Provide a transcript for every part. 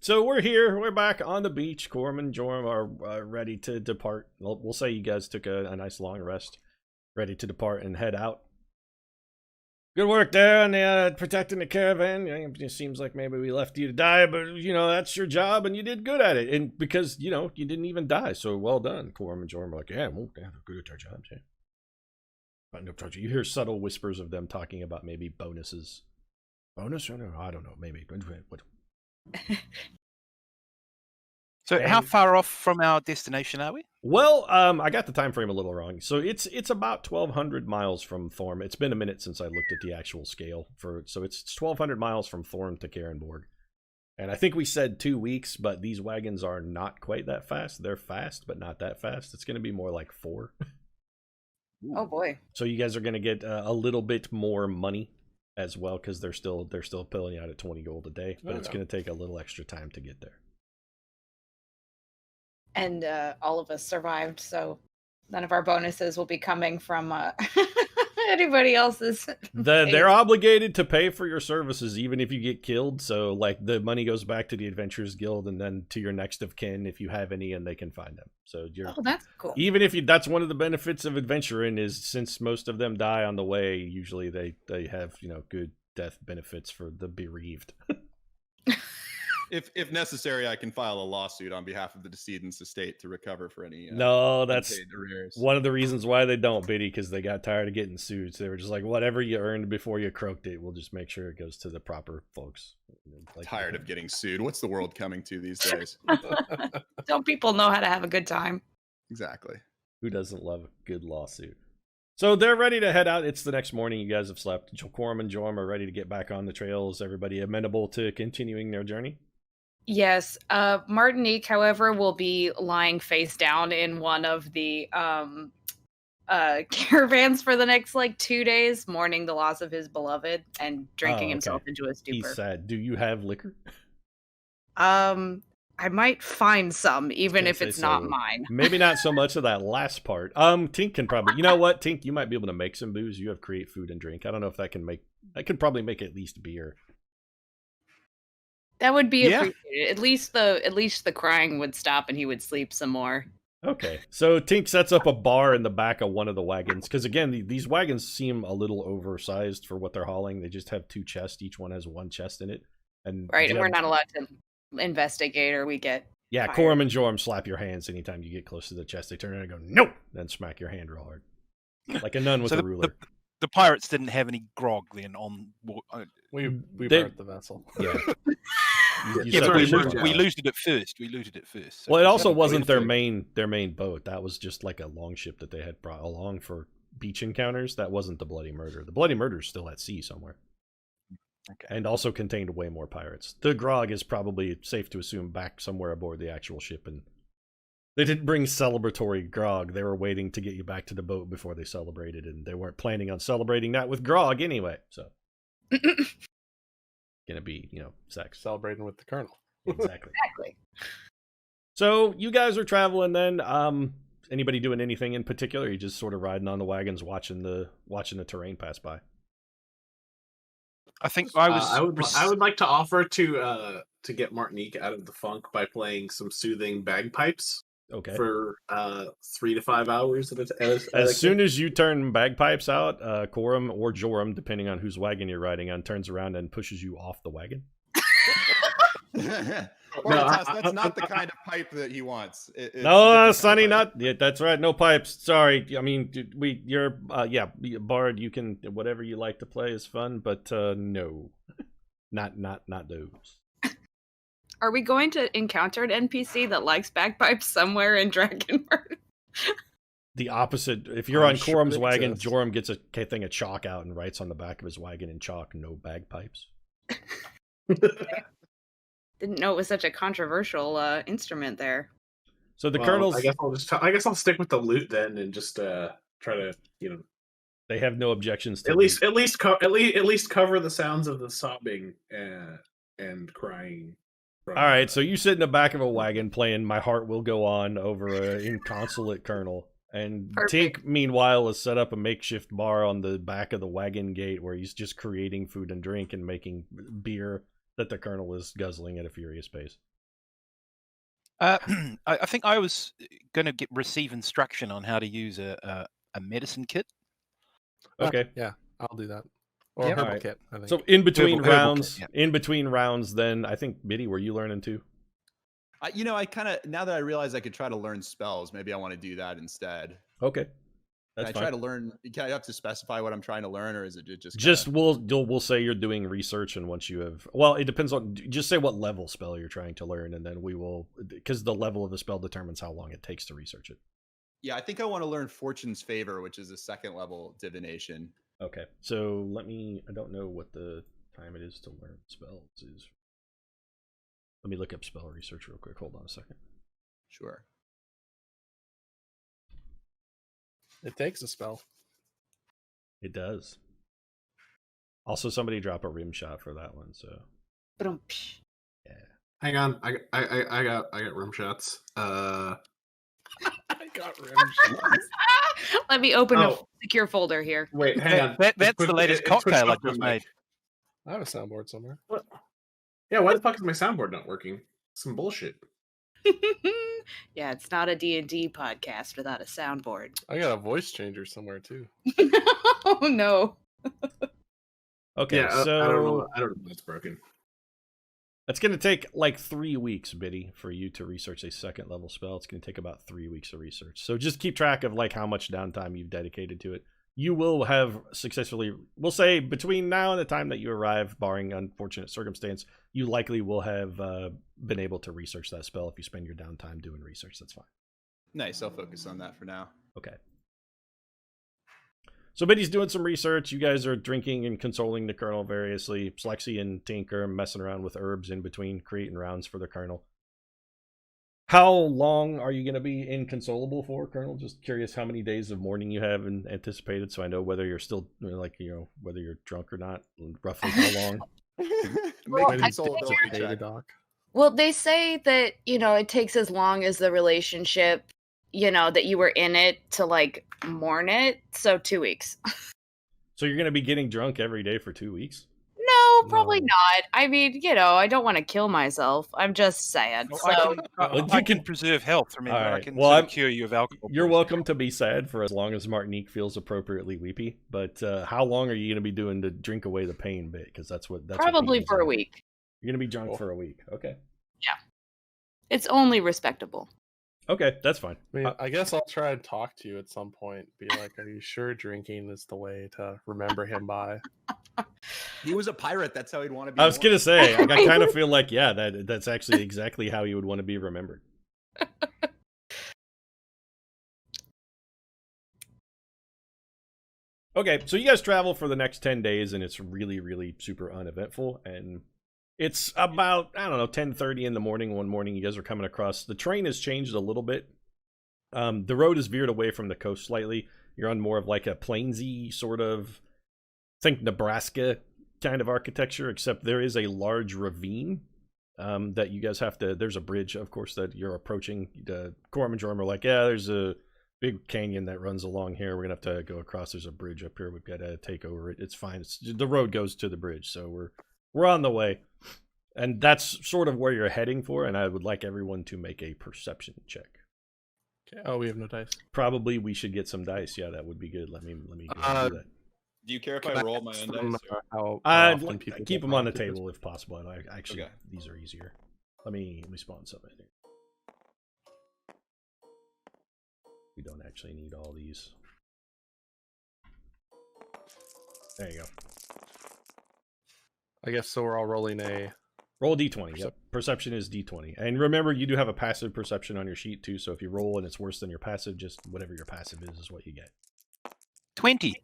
So we're here. We're back on the beach. Corum and Joram are ready to depart. We'll say you guys took a nice long rest, ready to depart and head out. Good work there on protecting the caravan. It seems like maybe we left you to die, but that's your job, and you did good at it. And because you didn't even die, so well done. Corum and Joram are like, yeah, we're good at our jobs. Yeah. You hear subtle whispers of them talking about maybe bonuses. Bonus? I don't know. Maybe. What? So how far off from our destination are we? Well, I got the time frame a little wrong. So it's about 1,200 miles from Thorm. It's been a minute since I looked at the actual scale so it's 1,200 miles from Thorm to Karenborg. And I think we said 2 weeks, but these wagons are not quite that fast. They're fast, but not that fast. It's going to be more like 4. Oh boy. So you guys are going to get a little bit more money as well, because they're still pulling out at 20 gold a day, but it's going to take a little extra time to get there. And all of us survived, so none of our bonuses will be coming from anybody else's. They're obligated to pay for your services even if you get killed, so like the money goes back to the Adventurers Guild and then to your next of kin if you have any, and they can find them. So that's cool. Even if that's one of the benefits of adventuring, is since most of them die on the way, usually they have good death benefits for the bereaved. If necessary, I can file a lawsuit on behalf of the decedent's estate to recover for any. No, that's arrears. One of the reasons why they don't, Biddy, because they got tired of getting sued. So they were just like, whatever you earned before you croaked it, we'll just make sure it goes to the proper folks. Tired of getting sued. What's the world coming to these days? Don't people know how to have a good time? Exactly. Who doesn't love a good lawsuit? So they're ready to head out. It's the next morning. You guys have slept. Corum and Jorm are ready to get back on the trails. Everybody amenable to continuing their journey? Yes. Martinique, however, will be lying face down in one of the caravans for the next 2 days, mourning the loss of his beloved and drinking himself into a stupor. He's sad. Do you have liquor? I might find some, even if it's not mine. Maybe not so much of that last part. Tink can probably. You know what, Tink? You might be able to make some booze. You have create food and drink. I don't know if that can make. I could probably make at least beer. That would be appreciated. At least the crying would stop and he would sleep some more. Okay, so Tink sets up a bar in the back of one of the wagons, because again, these wagons seem a little oversized for what they're hauling. They just have 2 chests. Each one has 1 chest in it. And we're not allowed to investigate, or we get fired. Corum and Jorm slap your hands anytime you get close to the chest. They turn around and go, "Nope!" Then smack your hand real hard, like a nun with a ruler. The pirates didn't have any grog then on. We burnt the vessel. Yeah. We looted it first. So well, it also wasn't their main boat. That was just like a longship that they had brought along for beach encounters. That wasn't the Bloody Murder. The Bloody Murder is still at sea somewhere. Okay. And also contained way more pirates. The grog is probably safe to assume back somewhere aboard the actual ship, and they didn't bring celebratory grog. They were waiting to get you back to the boat before they celebrated, and they weren't planning on celebrating that with grog anyway. So gonna be, sex. Celebrating with the colonel. Exactly. So you guys are traveling then. Anybody doing anything in particular? Or you just sort of riding on the wagons, watching the terrain pass by? I think I would like to offer to get Martinique out of the funk by playing some soothing bagpipes. Okay. For 3 to 5 hours as soon as you turn bagpipes out, Corum or Joram, depending on whose wagon you're riding on, turns around and pushes you off the wagon. That's not the kind of pipe that he wants. No, Sonny, not. Yeah, that's right. No pipes. Sorry. I mean, you're Bard. You can whatever you like to play is fun, but no, not those. Are we going to encounter an NPC that likes bagpipes somewhere in Dragonmyrth? The opposite. If you're on Corum's wagon, Joram gets a thing of chalk out and writes on the back of his wagon in chalk, "No bagpipes." Didn't know it was such a controversial instrument there. So the colonel's. I guess I'll stick with the lute then, and just try to They have no objections to at least cover the sounds of the sobbing and crying. All right, so you sit in the back of a wagon playing "My Heart Will Go On" over an inconsolate colonel, and Tink, meanwhile, has set up a makeshift bar on the back of the wagon gate where he's just creating food and drink and making beer that the colonel is guzzling at a furious pace. I think I was going to receive instruction on how to use a medicine kit. Okay. Yeah, I'll do that. Or Yep. herbal Alright. kit, I think. So in between Herbal rounds, kit, then I think Biddy, were you learning too? I kind of, now that I realize I could try to learn spells, maybe I want to do that instead. Okay, Can that's I fine. try to learn? Can I have to specify what I'm trying to learn, or is it just Just we'll say you're doing research, and once you have, well, it depends on, just say what level spell you're trying to learn, and then we will, because the level of the spell determines how long it takes to research it. Yeah, I think I want to learn Fortune's Favor, which is a 2nd level divination. Okay, so I don't know what the time it is to learn spells is. Let me look up spell research real quick. Hold on a second. Sure. It takes a spell. It does. Also, somebody drop a rim shot for that one. So Ba-dum-psh. yeah. Hang on, I got rim shots. I got rim shots. Let me open a Oh. secure folder here. Wait, hang on. That's the latest cocktail I just made. I have a soundboard somewhere. What? Yeah, why the fuck is my soundboard not working? Some bullshit. Yeah, it's not a D&D podcast without a soundboard. I got a voice changer somewhere too. Oh no. Okay, Yeah, so I don't know. I don't know what's broken. it's going to take like 3 weeks, Biddy, for you to research a 2nd level spell. It's going to take about 3 weeks of research. So just keep track of like how much downtime you've dedicated to it. You will have successfully, we'll say between now and the time that you arrive, barring unfortunate circumstance, you likely will have been able to research that spell if you spend your downtime doing research. That's fine. Nice. I'll focus on that for now. Okay. So Biddy's doing some research. You guys are drinking and consoling the Colonel variously. Slexy and Tinker messing around with herbs in between, creating rounds for the Colonel. How long are you going to be inconsolable for, Colonel? Just curious how many days of mourning you have anticipated, so I know whether you're still, like, whether you're drunk or not, roughly how long. Well, Make a I consolability Data check. doc. Well, they say that, it takes as long as the relationship, that you were in it to like mourn it. So 2 weeks. So you're going to be getting drunk every day for 2 weeks? No, probably No. not. I mean, I don't want to kill myself. I'm just saying. Well, So I can preserve health. Remember, All I right. can Well, sort of I'm- cure you of alcohol. You're poisoning. welcome to be sad for as long as Martinique feels appropriately weepy, but how long are you going to be doing to drink away the pain bit? Because that's what probably we for a do. week. You're going to be drunk Cool. for a week. Okay. It's only respectable. Okay, that's fine. I mean, I guess I'll try and talk to you at some point. Be like, are you sure drinking is the way to remember him by? He was a pirate. That's how he'd want to be. I was mourned. going to say, I kind of feel like, yeah, that's actually exactly how you would want to be remembered. Okay, so you guys travel for the next 10 days, and it's really, really super uneventful. And it's about, I don't know, 10:30 in the morning. One morning, you guys are coming across. The terrain has changed a little bit. The road is veered away from the coast slightly. You're on more of like a plainsy sort of, think Nebraska kind of architecture, except there is a large ravine that you guys have to, there's a bridge, of course, that you're approaching. Corm and Jorm are like, yeah, there's a big canyon that runs along here. We're gonna have to go across. There's a bridge up here. We've got to take over it. It's fine. The road goes to the bridge, so we're on the way, and that's sort of where you're heading for. And I would like everyone to make a perception check. Okay. Oh, we have no dice. Probably we should get some dice. Yeah, that would be good. Let me go and do that. Do you care if Can I roll my ask own them, dice? how I'd often like, people keep get them on the prompted? table if possible. I actually, Okay. these are easier. Let me spawn something here. We don't actually need all these. There you go. I guess so. We're all rolling a. Roll a d20. Yep. Perception is d20. And remember, you do have a passive perception on your sheet too. So if you roll and it's worse than your passive, just whatever your passive is what you get. 20.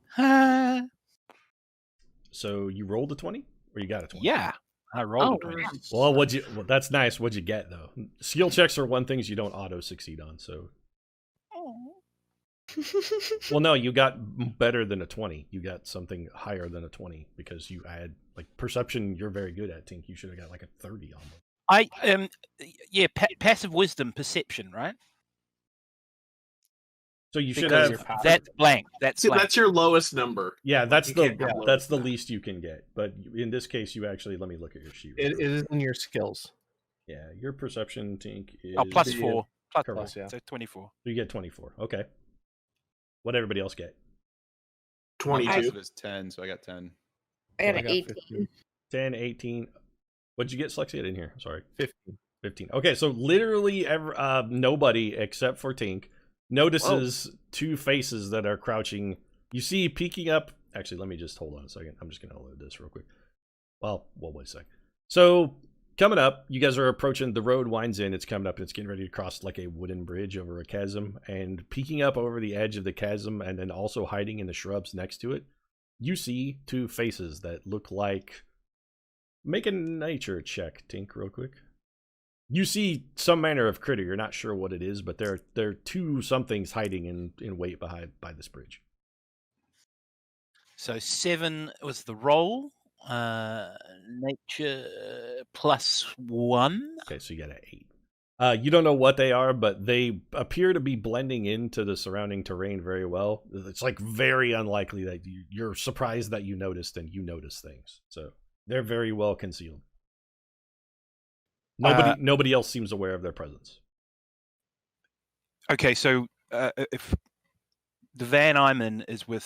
So you rolled a 20, or you got a 20? Yeah, I rolled Oh, a 20. damn. Well, that's nice. What'd you get though? Skill checks are one things you don't auto succeed on. So, well, no, you got better than a 20. You got something higher than a 20 because you add like perception. You're very good at, Tink. You should have got like a 30 almost. Passive wisdom perception, right? So you should Because have. that's blank. That's See, blank. that's your lowest number. Yeah, that's You the can't get lower that's the than that. least you can get. But in this case, you actually let me look at your sheet. It is in your skills. Yeah, your perception, Tink, is... Oh, plus 4. Plus, Correct. yeah. So 24. You get 24. Okay. What everybody else get? My 22. passive is 10, so I got 10. I got I an got 18. 15. 10, 18. What'd you get, Slexi? I didn't hear. Sorry. 15. 15. Okay, so literally nobody except for Tink notices two faces that are crouching. You see peeking up. Actually, let me just hold on a second. I'm just going to load this real quick. Well, wait a sec. So, coming up, you guys are approaching. The road winds in. It's coming up. It's getting ready to cross like a wooden bridge over a chasm. And peeking up over the edge of the chasm and then also hiding in the shrubs next to it, you see two faces that look like... Make a nature check, Tink, real quick. You see some manner of critter. You're not sure what it is, but there are two somethings hiding in wait by this bridge. So 7 was the roll. Nature plus 1. Okay, so you got an 8. You don't know what they are, but they appear to be blending into the surrounding terrain very well. It's like very unlikely that you're surprised that you noticed and you notice things. So they're very well concealed. Nobody else seems aware of their presence. Okay, so if the van I'm in is with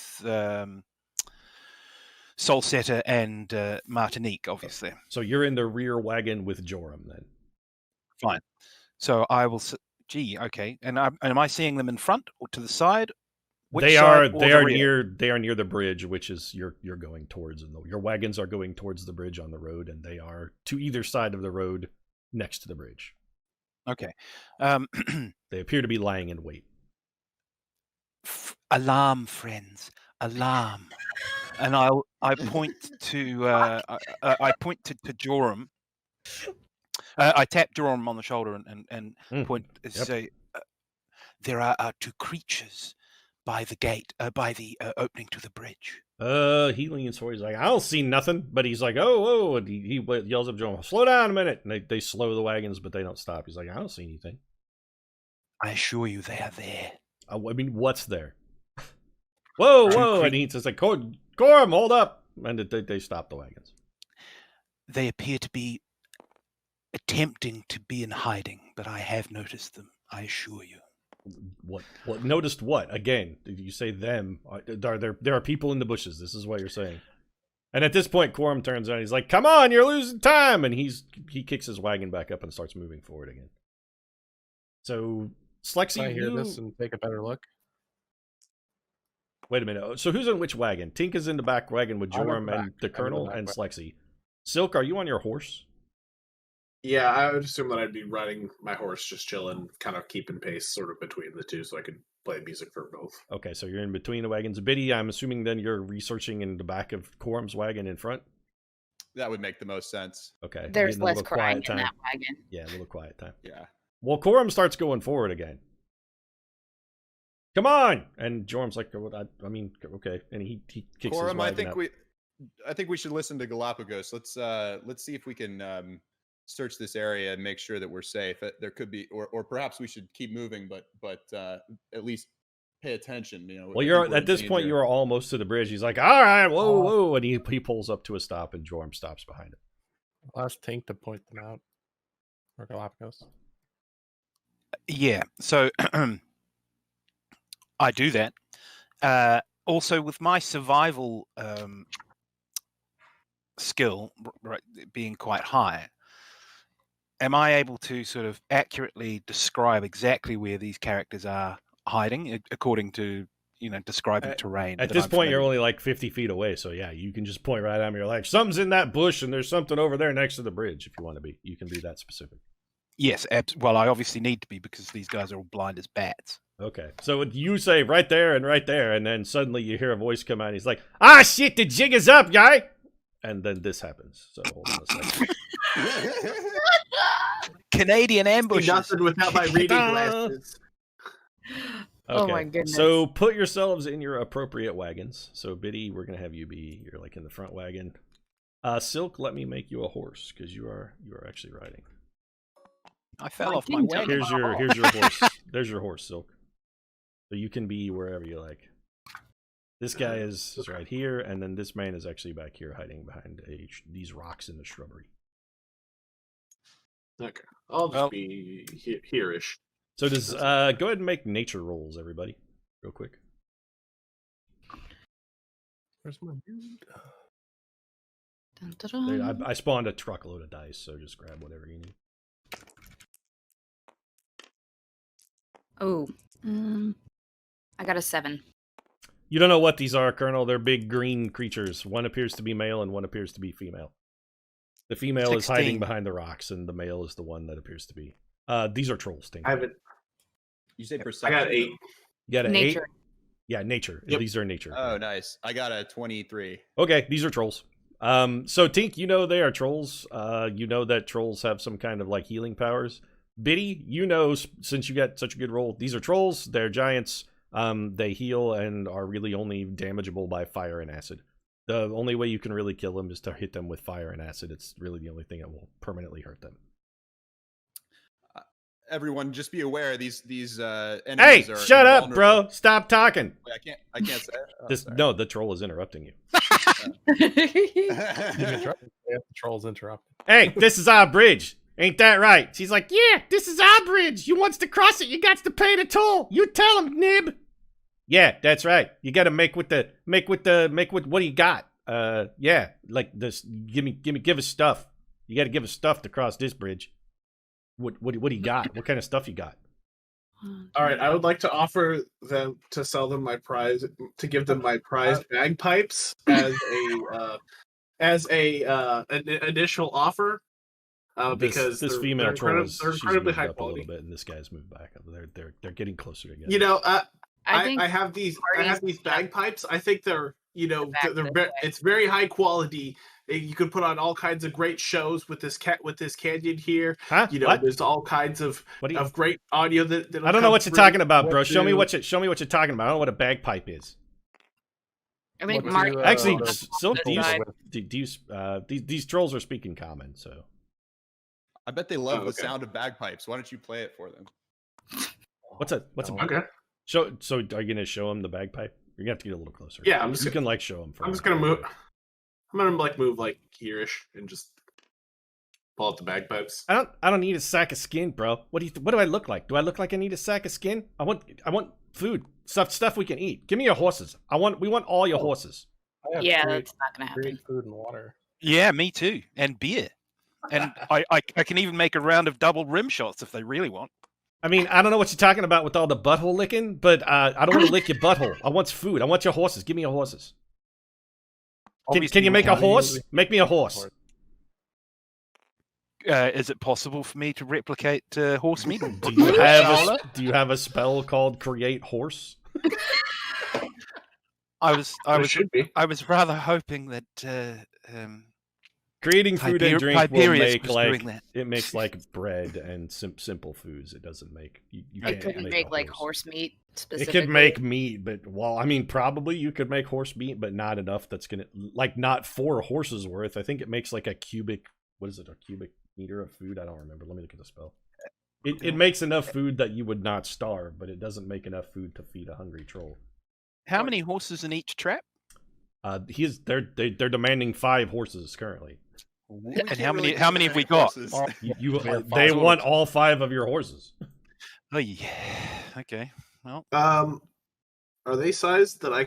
Solseta and Martinique, obviously. So you're in the rear wagon with Joram then. Fine. So I will. Gee, okay. And am I seeing them in front or to the side? Which They side are or they the are rear? near the bridge, which is you're going towards, and your wagons are going towards the bridge on the road, and they are to either side of the road next to the bridge. Okay. They appear to be lying in wait. Alarm, friends! Alarm! And I point to I point to Joram. I tap Joram on the shoulder and point and say, "There are two creatures by the gate, by the opening to the bridge." He leans forward. He's like, I don't see nothing, but he's like, oh, and he yells up Joram, slow down a minute. And they slow the wagons, but they don't stop. He's like, I don't see anything. I assure you, they are there. I mean, what's there? Whoa! And he's just like, Coram, hold up! And they stop the wagons. They appear to be attempting to be in hiding, but I have noticed them. I assure you. What? Noticed what? Again, did you say them? There are people in the bushes. This is what you're saying. And at this point, Coram turns around. He's like, "Come on, you're losing time!" And he kicks his wagon back up and starts moving forward again. So, Slexi, Can I hear this and take a better look? Wait a minute. So who's in which wagon? Tink is in the back wagon with I'm in the Joram and back. the I'm in the Colonel back and wagon. Slexi. Silk, are you on your horse? Yeah, I would assume that I'd be riding my horse, just chilling, kind of keeping pace sort of between the two so I could play music for both. Okay, so you're in between the wagons. Biddy, I'm assuming then you're researching in the back of Coram's wagon in front? That would make the most sense. Okay. There's getting a less little crying quiet in time. that wagon. Yeah, a little quiet time. Yeah. Well, Coram starts going forward again. Come on! And Joram's like, I mean, okay. And he kicks his Coram, wagon up. I think we should listen to Galapagos. Let's see if we can search this area and make sure that we're safe. There could be, or perhaps we should keep moving, but at least pay attention. You know. Well, I you're think we're at in this point. danger. You're almost to the bridge. He's like, "All right, whoa!" And he pulls up to a stop, and Joram stops behind him. I'll ask Tink to point them out. Or Galapagos. Yeah. So I do that. Also, with my survival skill being quite high, am I able to sort of accurately describe exactly where these characters are hiding according to, describing terrain? At that this I'm point, you're familiar only like 50 feet away, so yeah, you can just point right at me. You're like, something's in that bush, and there's something over there next to the bridge. If you want to be, you can be that specific. Yes, well, I obviously need to be because these guys are all blind as bats. Okay, so you say right there, and then suddenly you hear a voice come out. He's like, shit, the jig is up, guy!" And then this happens. So hold on a second. Canadian See ambushes. nothing without my reading glasses. Oh Okay, my goodness. So put yourselves in your appropriate wagons. So Biddy, we're gonna have you're like in the front wagon. Silk, let me make you a horse because you are actually riding. I fell I off my didn't wagon. Here's your horse. There's your horse, Silk. So you can be wherever you like. This guy is right here, and then this man is actually back here hiding behind these rocks in the shrubbery. Okay, I'll just Well- be here-ish. So does go ahead and make nature rolls, everybody, real quick. Where's my dude? Dun, dun, There, dun. I spawned a truckload of dice, so just grab whatever you need. Oh, I got a 7. You don't know what these are, Colonel. They're big green creatures. One appears to be male and one appears to be female. The female is hiding 16. behind the rocks, and the male is the one that appears to be. These are trolls. Tink. I haven't. You say I perception? got 8. You got an Nature. 8? Yeah, nature. Yep. These are nature. Oh, nice. I got a 23. Okay, these are trolls. So Tink, you know they are trolls. You know that trolls have some kind of like healing powers. Biddy, you know, since you got such a good roll, these are trolls. They're giants. They heal and are really only damageable by fire and acid. The only way you can really kill them is to hit them with fire and acid. It's really the only thing that will permanently hurt them. Everyone, just be aware these Hey, enemies are shut up, invulnerable. bro! Stop talking. Wait, I can't say it. Oh, This sorry. no, the troll is interrupting you. You interrupt- yeah, the trolls interrupt. Hey, this is our bridge. Ain't that right? She's like, yeah, this is our bridge. You wants to cross it, you got to pay the toll. You tell him, Nib. Yeah, that's right. You got to make with what do you got? Yeah, like this. Give us stuff. You got to give us stuff to cross this bridge. What do you got? What kind of stuff you got? All right, I would like to offer them to sell them my prize, to give them my prized bagpipes as an initial offer. Because this they're- female they're troll is they're she's incredibly moved high up a quality. little bit, and this guy's moved back up. They're getting closer together. You know, I think I have these bagpipes. I think they're back this way. it's very high quality. You could put on all kinds of great shows with this canyon here. Huh? You know, What? there's all kinds of What do you? great audio that I don't know what you're talking about, bro. What Show me do- what you're talking about. I don't know what a bagpipe is. I think What Mark. do, Actually, the- Silk, do you, Side. these trolls are speaking common, so I bet they love Oh, the okay. sound of bagpipes. Why don't you play it for them? what's a No. Okay. show? So are you gonna show them the bagpipe? You're gonna have to get a little closer. Yeah, I'm you just can like show them. I'm just gonna move. I'm gonna move like here-ish and just pull out the bagpipes. I don't need a sack of skin, bro. What do I look like? Do I look like I need a sack of skin? I want food, stuff we can eat. Give me your horses. We want all your horses. I have Yeah, great, that's not gonna happen. great food and water. Yeah, me too. And beer. And I can even make a round of double rim shots if they really want. I mean, I don't know what you're talking about with all the butthole licking, but I don't want to lick your butthole. I want food. I want your horses. Give me your horses. Can Obviously, you make a we- horse? Make me a horse. Is it possible for me to replicate horse meat? Do you have a spell called create horse? I was should be. I was rather hoping that Creating food and drink will Tiberius make was like doing that. it makes like bread and simple foods. It doesn't make you I can't couldn't make make a like horse. horse meat It specifically. could make meat, but well, I mean, probably you could make horse meat, but not enough. That's gonna like not 4 horses worth. I think it makes like a cubic. What is it? A cubic meter of food? I don't remember. Let me look at the spell. It makes enough food that you would not starve, but it doesn't make enough food to feed a hungry troll. How many horses in each trap? They're demanding 5 horses currently. And how many have we got? Oh, They want all 5 of your horses. Oh yeah. Okay. Well, Are they sized that I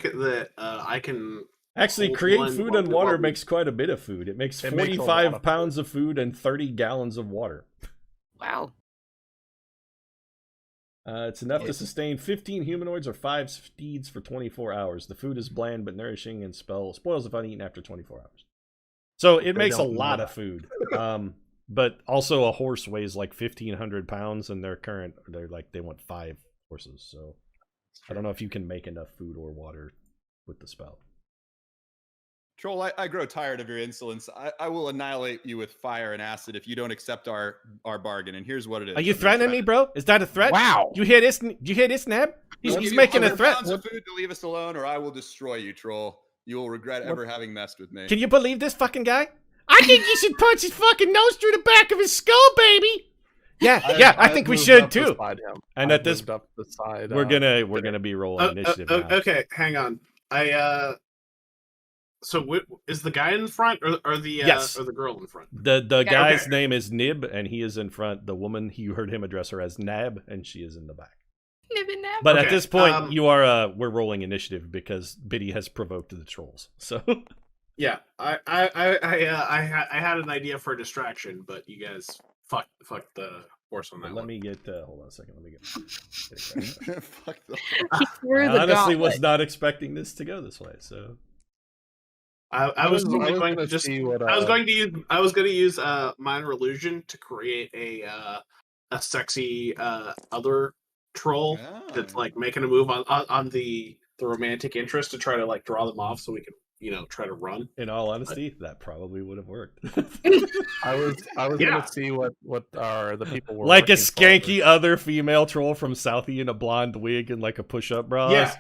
can? Actually, Hold create one food while and we- water while we- makes quite a bit of food. It makes It makes a lot 45 of pounds of food and 30 gallons of water. Wow. It's enough to sustain 15 humanoids or 5 steeds for 24 hours. The food is bland but nourishing and spoils if uneaten after 24 hours. So it makes a don't lot know. of food. But also a horse weighs like 1,500 pounds, and they want 5 horses. So I don't know if you can make enough food or water with the spell. Troll, I grow tired of your insolence. I will annihilate you with fire and acid if you don't accept our bargain. And here's what it is. Are you I'm gonna threatening me, bro? Is that a threat? wow. You hear this? You hear this, Nab? I'll He's give you making a 100 threat. pounds of food to leave us alone, or I will destroy you, troll. You will regret ever having messed with me. Can you believe this fucking guy? I think you should punch his fucking nose through the back of his skull, baby. Yeah, I think we moved should up too. beside him. And I at this, moved up the side. we're gonna be rolling initiative now. Okay, hang on. is the guy in front or the Yes. or the girl in front? The guy's Okay. name is Nib, and he is in front. The woman, you heard him address her as Nab, and she is in the back. Nib and nab. But at Okay, this point, you are we're rolling initiative because Biddy has provoked the trolls. So Yeah, I had an idea for a distraction, but you guys fuck the horse on that let one. me get. Hold on a second. Let me get. Fuck the. He threw I the honestly gauntlet. was not expecting this to go this way. So I was only going to just. see what, I was going to use minor illusion to create a sexy other troll that's like making a move on the romantic interest to try to like draw them off so we can try to run. in all honesty, that probably would have worked. I was Yeah. gonna see what are the people were Like a working for. skanky other female troll from Southie in a blonde wig and like a push-up bra. Yeah,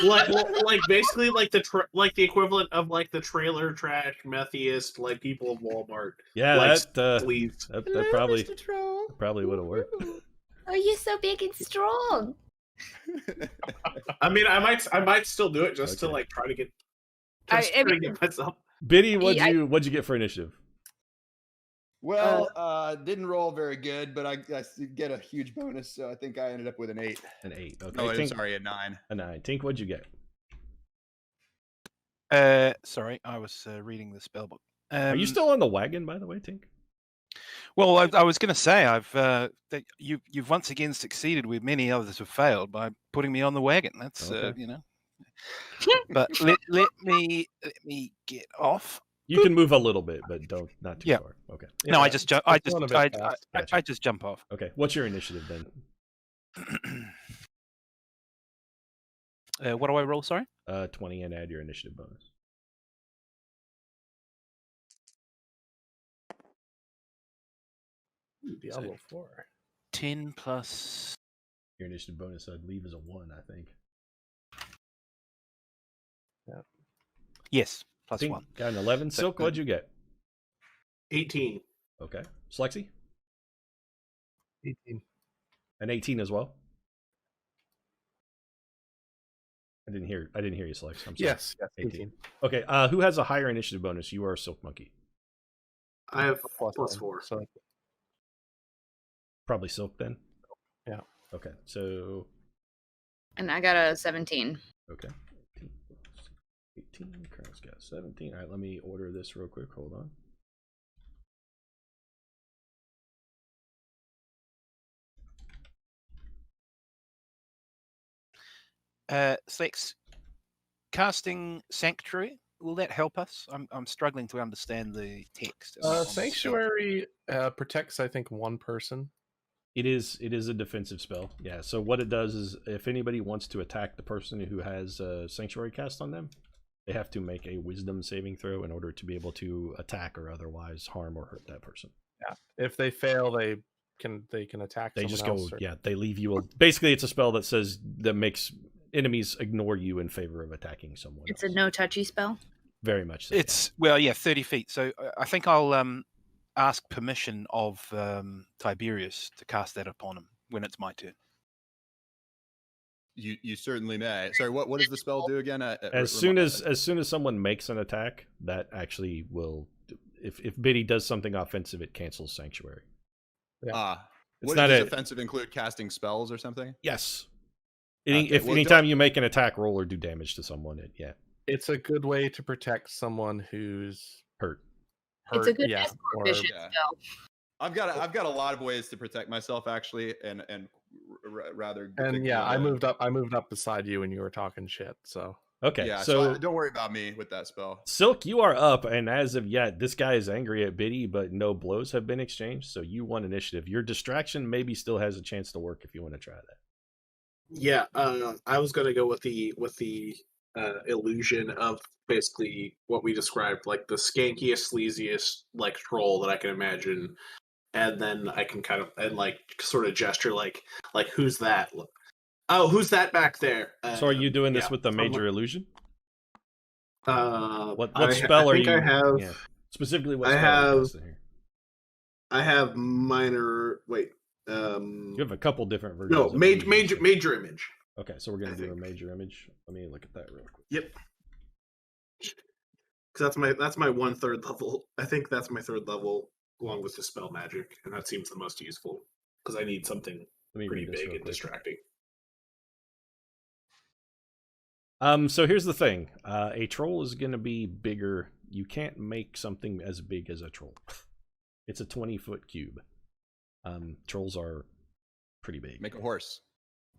like basically like the equivalent of like the trailer trash methiest like people of Walmart. Yeah, like, that please. that Hello, probably Mr. Troll. probably would have worked. Oh, you're so big and strong. I mean, I might still do it just to Okay. like try to get. I Try to mean- get myself. Biddy, Yeah, what'd you get for initiative? Well, didn't roll very good, but I get a huge bonus, so I think I ended up with an 8. An 8. Okay. Oh, I'm Tink, sorry, a 9. a 9. Tink, what'd you get? Sorry, I was reading the spell book. Are you still on the wagon, by the way, Tink? Well, I was going to say you've once again succeeded where many others have failed by putting me on the wagon. That's Okay. But let me get off. You can move a little bit, but not too Yeah. far. Okay. No, I just jump. I it's going a bit just fast. Gotcha. I just jump off. Okay. What's your initiative then? What do I roll? Sorry. 20 and add your initiative bonus. Diablo 4. 10 plus. Your initiative bonus, I'd leave as a 1, I think. Yes, plus Tink 1. got an 11. So- Silk, what'd you get? 18. Okay. Slexy? 18. An 18 as well? I didn't hear you, Slex. I'm sorry. Yes, 18. 18. Okay. Who has a higher initiative bonus? You are Silk Monkey. I have Plus plus one, 4. So Probably Silk then. Yeah. Okay. So And I got a 17. okay. 18. Colonel's got 17. All right. Let me order this real quick. Hold on. Slex, casting Sanctuary, will that help us? I'm struggling to understand the text. on the spell. Sanctuary protects, I think, one person. It is a defensive spell. Yeah. So what it does is, if anybody wants to attack the person who has Sanctuary cast on them, they have to make a Wisdom saving throw in order to be able to attack or otherwise harm or hurt that person. Yeah. If they fail, they can attack. They someone just go. else or- Yeah. They leave you. Basically, it's a spell that makes enemies ignore you in favor of attacking someone. It's a else. no touchy spell. Very much so. It's 30 feet. So I think I'll ask permission of Tiberius to cast that upon him when it's my turn. You certainly may. Sorry, what does the spell do again? As soon as someone makes an attack, that actually will. If Biddy does something offensive, it cancels Sanctuary. What It's does not a- offensive include? Casting spells or something? Yes. Okay, well, Anytime you make an attack roll or do damage to someone, It's a good way to protect someone who's hurt. It's a good yeah, escort or- mission Yeah. spell. I've got a lot of ways to protect myself actually, and rather. And yeah, I moved up beside you when you were talking shit. So Okay, Yeah, so don't worry about me with that spell. Silk, you are up, and as of yet, this guy is angry at Biddy, but no blows have been exchanged, so you won initiative. Your distraction maybe still has a chance to work if you want to try that. Yeah, I was gonna go with the illusion of basically what we described, like the skankiest, sleaziest like troll that I can imagine, and then I can kind of sort of gesture like who's that? Oh, who's that back there? So are you doing this yeah, with the so major illusion? What I spell are think you? I have. Yeah. Specifically, what I spell are you have- casting here? I have minor. Wait. You have a couple different versions. No, of major illusion. major image. Okay, so we're gonna I do a think. major image. Let me look at that real quick. Yep. That's my 1/3 level. I think that's my 3rd level, along with the spell magic, and that seems the most useful because I need something Let me pretty read this big real and quick. distracting. So here's the thing. A troll is going to be bigger. You can't make something as big as a troll. It's a 20-foot cube. Trolls are pretty big. Make a horse.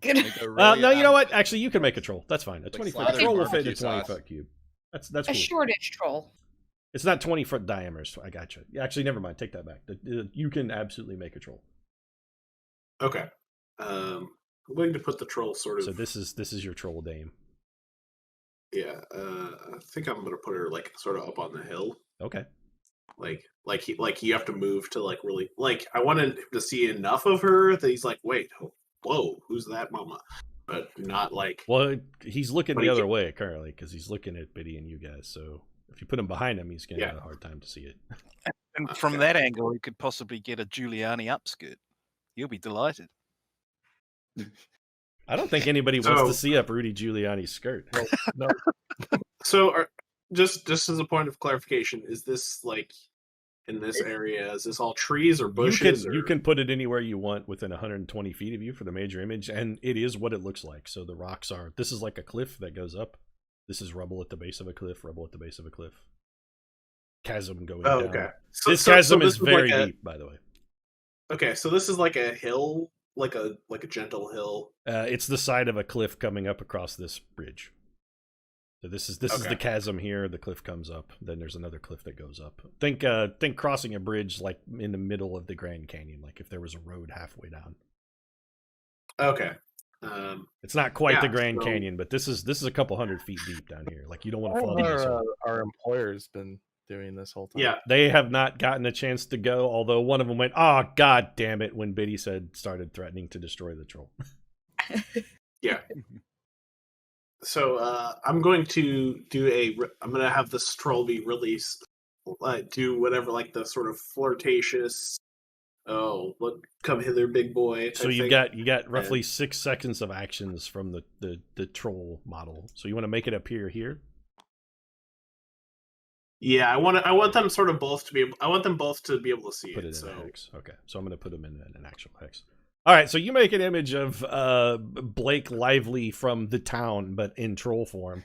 Good. Make a really No, you know what? ambitious Actually, you can make a horse. troll. That's fine. A Like 20-foot slathered troll will fit in a barbecue sauce. 20-foot cube. That's A cool. shortage troll. It's not 20-foot diameter. So I got you. Actually, never mind. Take that back. You can absolutely make a troll. Okay. I'm going to put the troll sort of. So this is your troll dame. Yeah. I think I'm going to put her like sort of up on the hill. Okay. Like you have to move to like really like I wanted him to see enough of her that he's like, wait, whoa, who's that mama? But not like. Well, he's looking But the he other can- way currently because he's looking at Biddy and you guys. So if you put him behind him, he's gonna Yeah. have a hard time to see it. And from Okay. that angle, you could possibly get a Giuliani upskirt. You'll be delighted. I don't think anybody wants to So- see up Rudy Giuliani's skirt. No, So just as a point of clarification, is this like in this area? Is this all trees or bushes? You can put it anywhere you want within 120 feet of you for the major image, and it is what it looks like. So the rocks are. This is like a cliff that goes up. This is rubble at the base of a cliff. Rubble at the base of a cliff. Chasm going Oh, down. okay. This chasm this is very like deep, by the way. Okay, so this is like a hill, like a gentle hill. It's the side of a cliff coming up across this bridge. So this is Okay. the chasm here. The cliff comes up. Then there's another cliff that goes up. Think crossing a bridge like in the middle of the Grand Canyon, like if there was a road halfway down. Okay. It's not quite Yeah, the Grand so- Canyon, but this is a couple hundred feet deep down here. Like you don't want to fall all down this hole. our employer's been doing this whole time. Yeah. They have not gotten a chance to go, although one of them went, "Oh God damn it!" when Biddy started threatening to destroy the troll. Yeah. So I'm going to I'm going to have this troll be released. Do whatever, like the sort of flirtatious. Oh, look! Come hither, big boy. So type you thing. got roughly 6 seconds of actions from the troll model. So you want to make it appear here. Yeah, I want them sort of both to be. I want them both to be able to see Put it in so a hex. Okay, so I'm going to put them in an actual hex. All right, so you make an image of Blake Lively from The Town, but in troll form.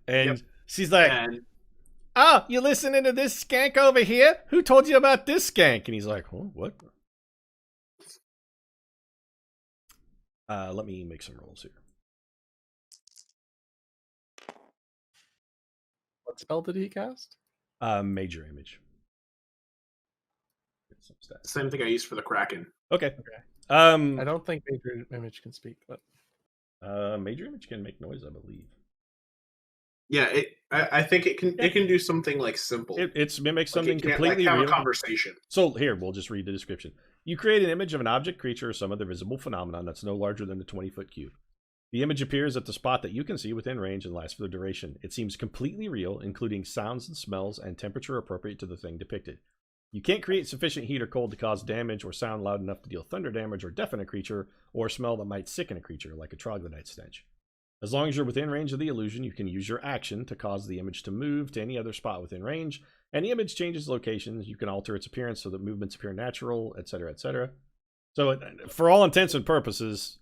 And Yep. she's like, and "Oh, you listening to this skank over here? Who told you about this skank?" And he's like, "Oh, what?" Let me make some rolls here. What spell did he cast? Major image. Get some stats. same thing I used for the Kraken. Okay. I don't think Major Image can speak, but Major image can make noise, I believe. Yeah, I think it can do something like simple. It makes something like it can't, completely like, have real. a conversation. So here, we'll just read the description. You create an image of an object, creature, or some other visible phenomenon that's no larger than a 20-foot cube. The image appears at the spot that you can see within range and lasts for the duration. It seems completely real, including sounds and smells and temperature appropriate to the thing depicted. You can't create sufficient heat or cold to cause damage or sound loud enough to deal thunder damage or deafen a creature or smell that might sicken a creature, like a troglodyte stench. As long as you're within range of the illusion, you can use your action to cause the image to move to any other spot within range, and the image changes locations. You can alter its appearance so that movements appear natural, etc., etc. So, for all intents and purposes,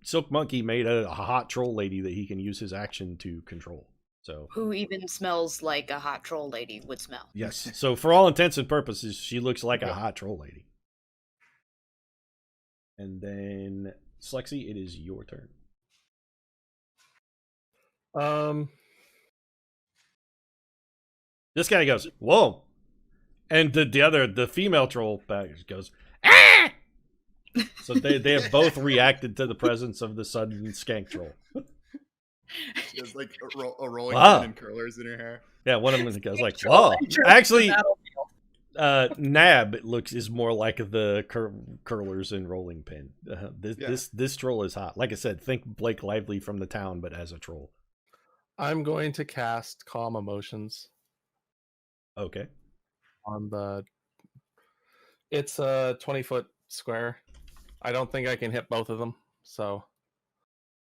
Silk Monkey made a hot troll lady that he can use his action to control. So, Who even smells like a hot troll lady would smell. yes. So, for all intents and purposes, she looks like a hot troll lady. And then, Slexy, it is your turn. This guy goes, "Whoa!" And the female troll back goes, "Ah!" So they have both reacted to the presence of the sudden skank troll. She has like a rolling Wow. pin and curlers in her hair. Yeah, one of them goes like, Troll "Whoa!" enters Actually, the battlefield. Nab is more like the curlers and rolling pin. Yeah. This troll is hot. Like I said, think Blake Lively from The Town, but as a troll. I'm going to cast Calm Emotions Okay. on the. It's a 20-foot square. I don't think I can hit both of them. So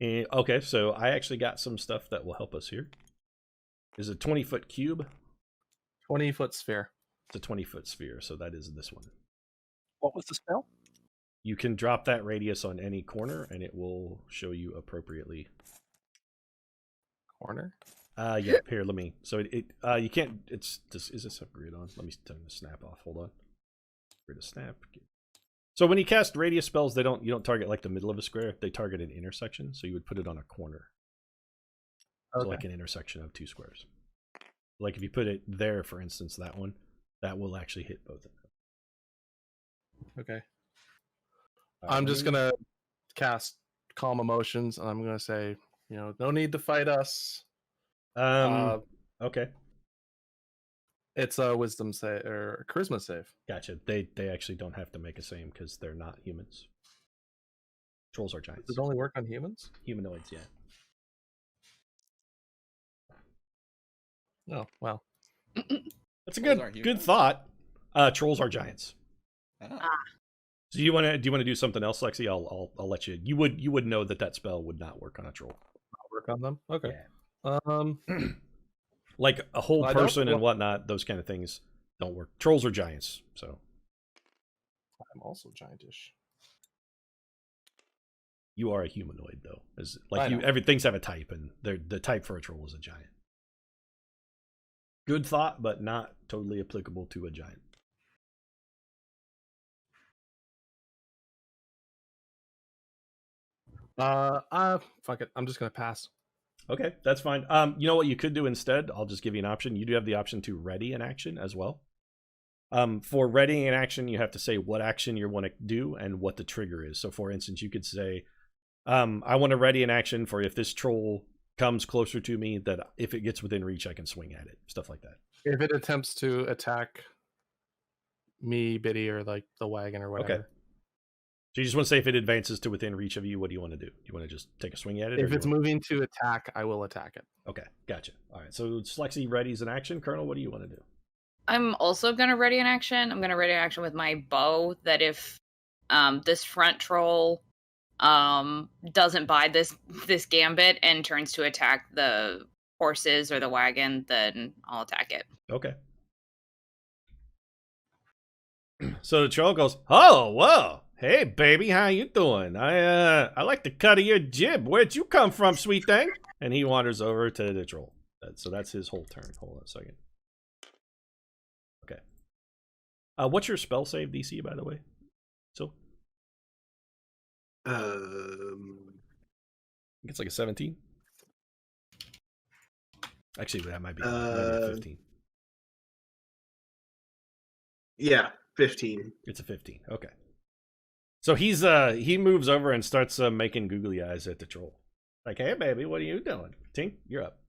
Okay, so I actually got some stuff that will help us here. is a 20-foot cube. 20-foot sphere. It's a 20-foot sphere, so that is this one. What was the spell? You can drop that radius on any corner, and it will show you appropriately. Corner? Yeah, here, let me. So you can't, is this a grid on? Let me turn the snap off, hold on. Grid of snap. So when you cast radius spells, you don't target like the middle of a square, they target an intersection, so you would put it on a corner. Okay. So like an intersection of two squares. Like if you put it there, for instance, that one, that will actually hit both of them. Okay. I'm just let me- gonna cast Calm Emotions, and I'm gonna say, no need to fight us. Okay, It's a Wisdom save or Charisma save. gotcha. They actually don't have to make a same because they're not humans. Trolls are giants. Does it only work on humans? Humanoids, yeah. Oh, wow. That's a Trolls good aren't humans? thought. Trolls are giants. Ah. So do you want to do something else, Lexi? I'll let you. You would know that spell would not work on a troll. I'll work on them. Okay. Yeah. Like a whole I don't- person and whatnot, those kind of things don't work. Trolls are giants, so I'm also giantish. you are a humanoid though. As I like know. everything's have a type, and the type for a troll is a giant. Good thought, but not totally applicable to a giant. Fuck it. I'm just gonna pass. Okay, that's fine. You know what you could do instead? I'll just give you an option. You do have the option to ready an action as well. For readying an action, you have to say what action you want to do and what the trigger is. So, for instance, you could say, I want to ready an action for if this troll comes closer to me, that if it gets within reach, I can swing at it. Stuff like that. If it attempts to attack me, Biddy, or like the wagon or whatever. Okay. So you just want to say if it advances to within reach of you, what do you want to do? Do you want to just take a swing at it? If it's moving to attack, I will attack it. Okay, gotcha. All right, so Slexi readies an action. Colonel, what do you want to do? I'm also going to ready an action. I'm going to ready an action with my bow that if this front troll doesn't buy this gambit and turns to attack the horses or the wagon, then I'll attack it. Okay. So the troll goes, "Oh, whoa. Hey, baby, how you doing? I like the cut of your jib. Where'd you come from, sweet thing?" And he wanders over to the troll. So that's his whole turn. Hold on a second. Okay. What's your spell save DC, by the way? So it's like a 17. Actually, that might be 15. Yeah, 15. It's a 15. Okay. So he moves over and starts making googly eyes at the troll. Like, "Hey, baby, what are you doing?" Tink, you're up.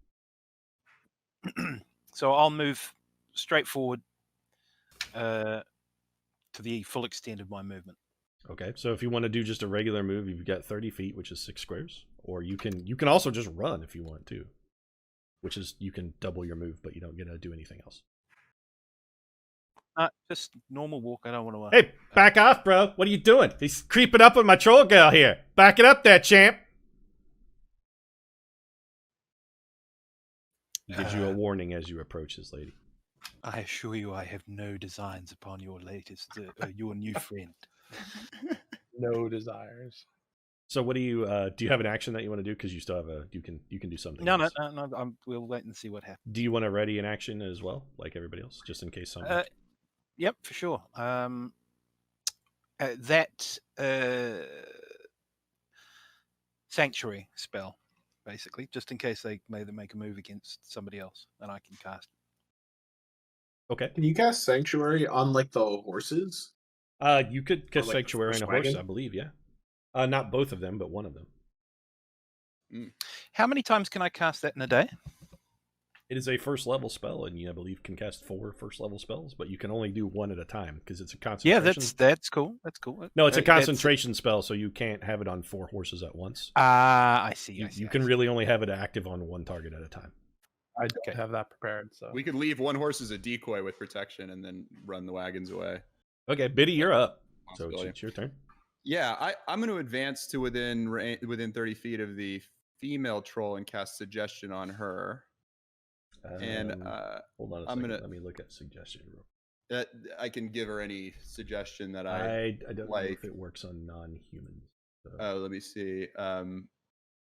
So I'll move straight forward to the full extent of my movement. Okay. So if you want to do just a regular move, you've got 30 feet, which is 6 squares. Or you can also just run if you want to, which is you can double your move, but you don't get to do anything else. Just normal walk. I don't want to. Hey, back off, bro. What are you doing? He's creeping up on my troll girl here. Back it up there, champ. He gives you a warning as you approach this lady. I assure you, I have no designs upon your latest, your new friend. No desires. So what do you have an action that you want to do? Because you still have you can do something. No. else. We'll wait and see what happens. Do you want to ready an action as well, like everybody else, just in case something? Yep, for sure. That sanctuary spell, basically, just in case they make a move against somebody else, and I can cast it. Okay. Can you cast Sanctuary on like the horses? You could cast like the sanctuary first on a horse, wagon? I believe. Yeah. Not both of them, but one of them. How many times can I cast that in a day? It is a first level spell, and you, I believe, can cast 4 first level spells, but you can only do 1 at a time because it's a concentration. Yeah, that's cool. That's cool. No, it's a concentration spell, so you can't have it on 4 horses at once. I see. You can really only have it active on 1 target at a time. I don't have that prepared, so We could leave one horse as a decoy with protection and then run the wagons away. Okay, Biddy, you're up. So Possibility. it's your turn. Yeah, I'm going to advance to within 30 feet of the female troll and cast Suggestion on her. And hold on a I'm second. gonna- Let me look at suggestion. I can give her any suggestion that I don't know like. if it works on non-humans. So. Oh, let me see.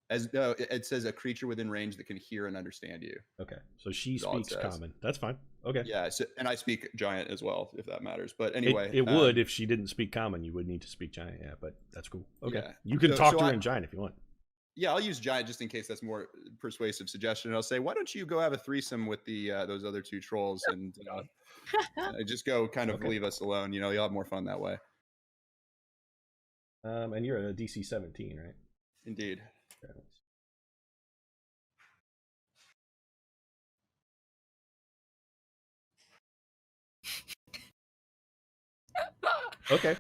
It says a creature within range that can hear and understand you. Okay, so she That's all it speaks says. common. That's fine. Okay. Yeah, so, and I speak giant as well, if that matters. But anyway, it would if she didn't speak common. You would need to speak giant. Yeah, but that's cool. Okay, Yeah. you can So- talk so to her I- in giant if you want. Yeah, I'll use giant just in case that's more persuasive suggestion. I'll say, why don't you go have a threesome with the those other two trolls and just go kind of Okay. leave us alone. You know, you'll have more fun that way. And you're at a DC 17, right? Indeed. Okay.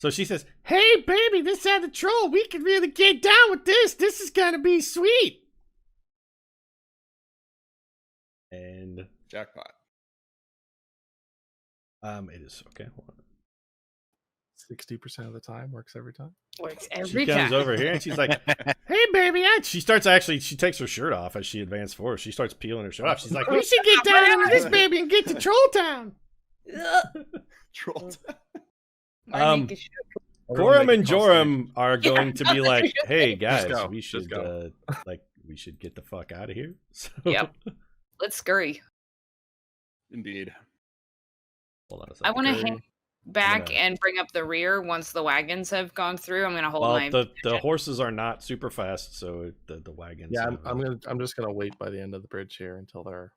So she says, "Hey, baby, this other troll. We can really get down with this. This is gonna be sweet." And Jackpot. it is okay. Hold on. 60% of the time works every time. Works She every comes time. over here and she's like, "Hey, baby!" She starts she takes her shirt off as she advances forward. She starts peeling her shirt off. She's like, "We should get down into this baby and get to Troll Town." Troll. Corum and Joram are going to be like, "Hey guys, go. we Just should go. we should get the fuck out of here." So, Yep. Let's scurry. Indeed. hold on a second. I want to hang back gonna- and bring up the rear once the wagons have gone through. I'm going to hold Well, my. the horses are not super fast, so the wagons. Yeah, have- I'm just gonna wait by the end of the bridge here until they're.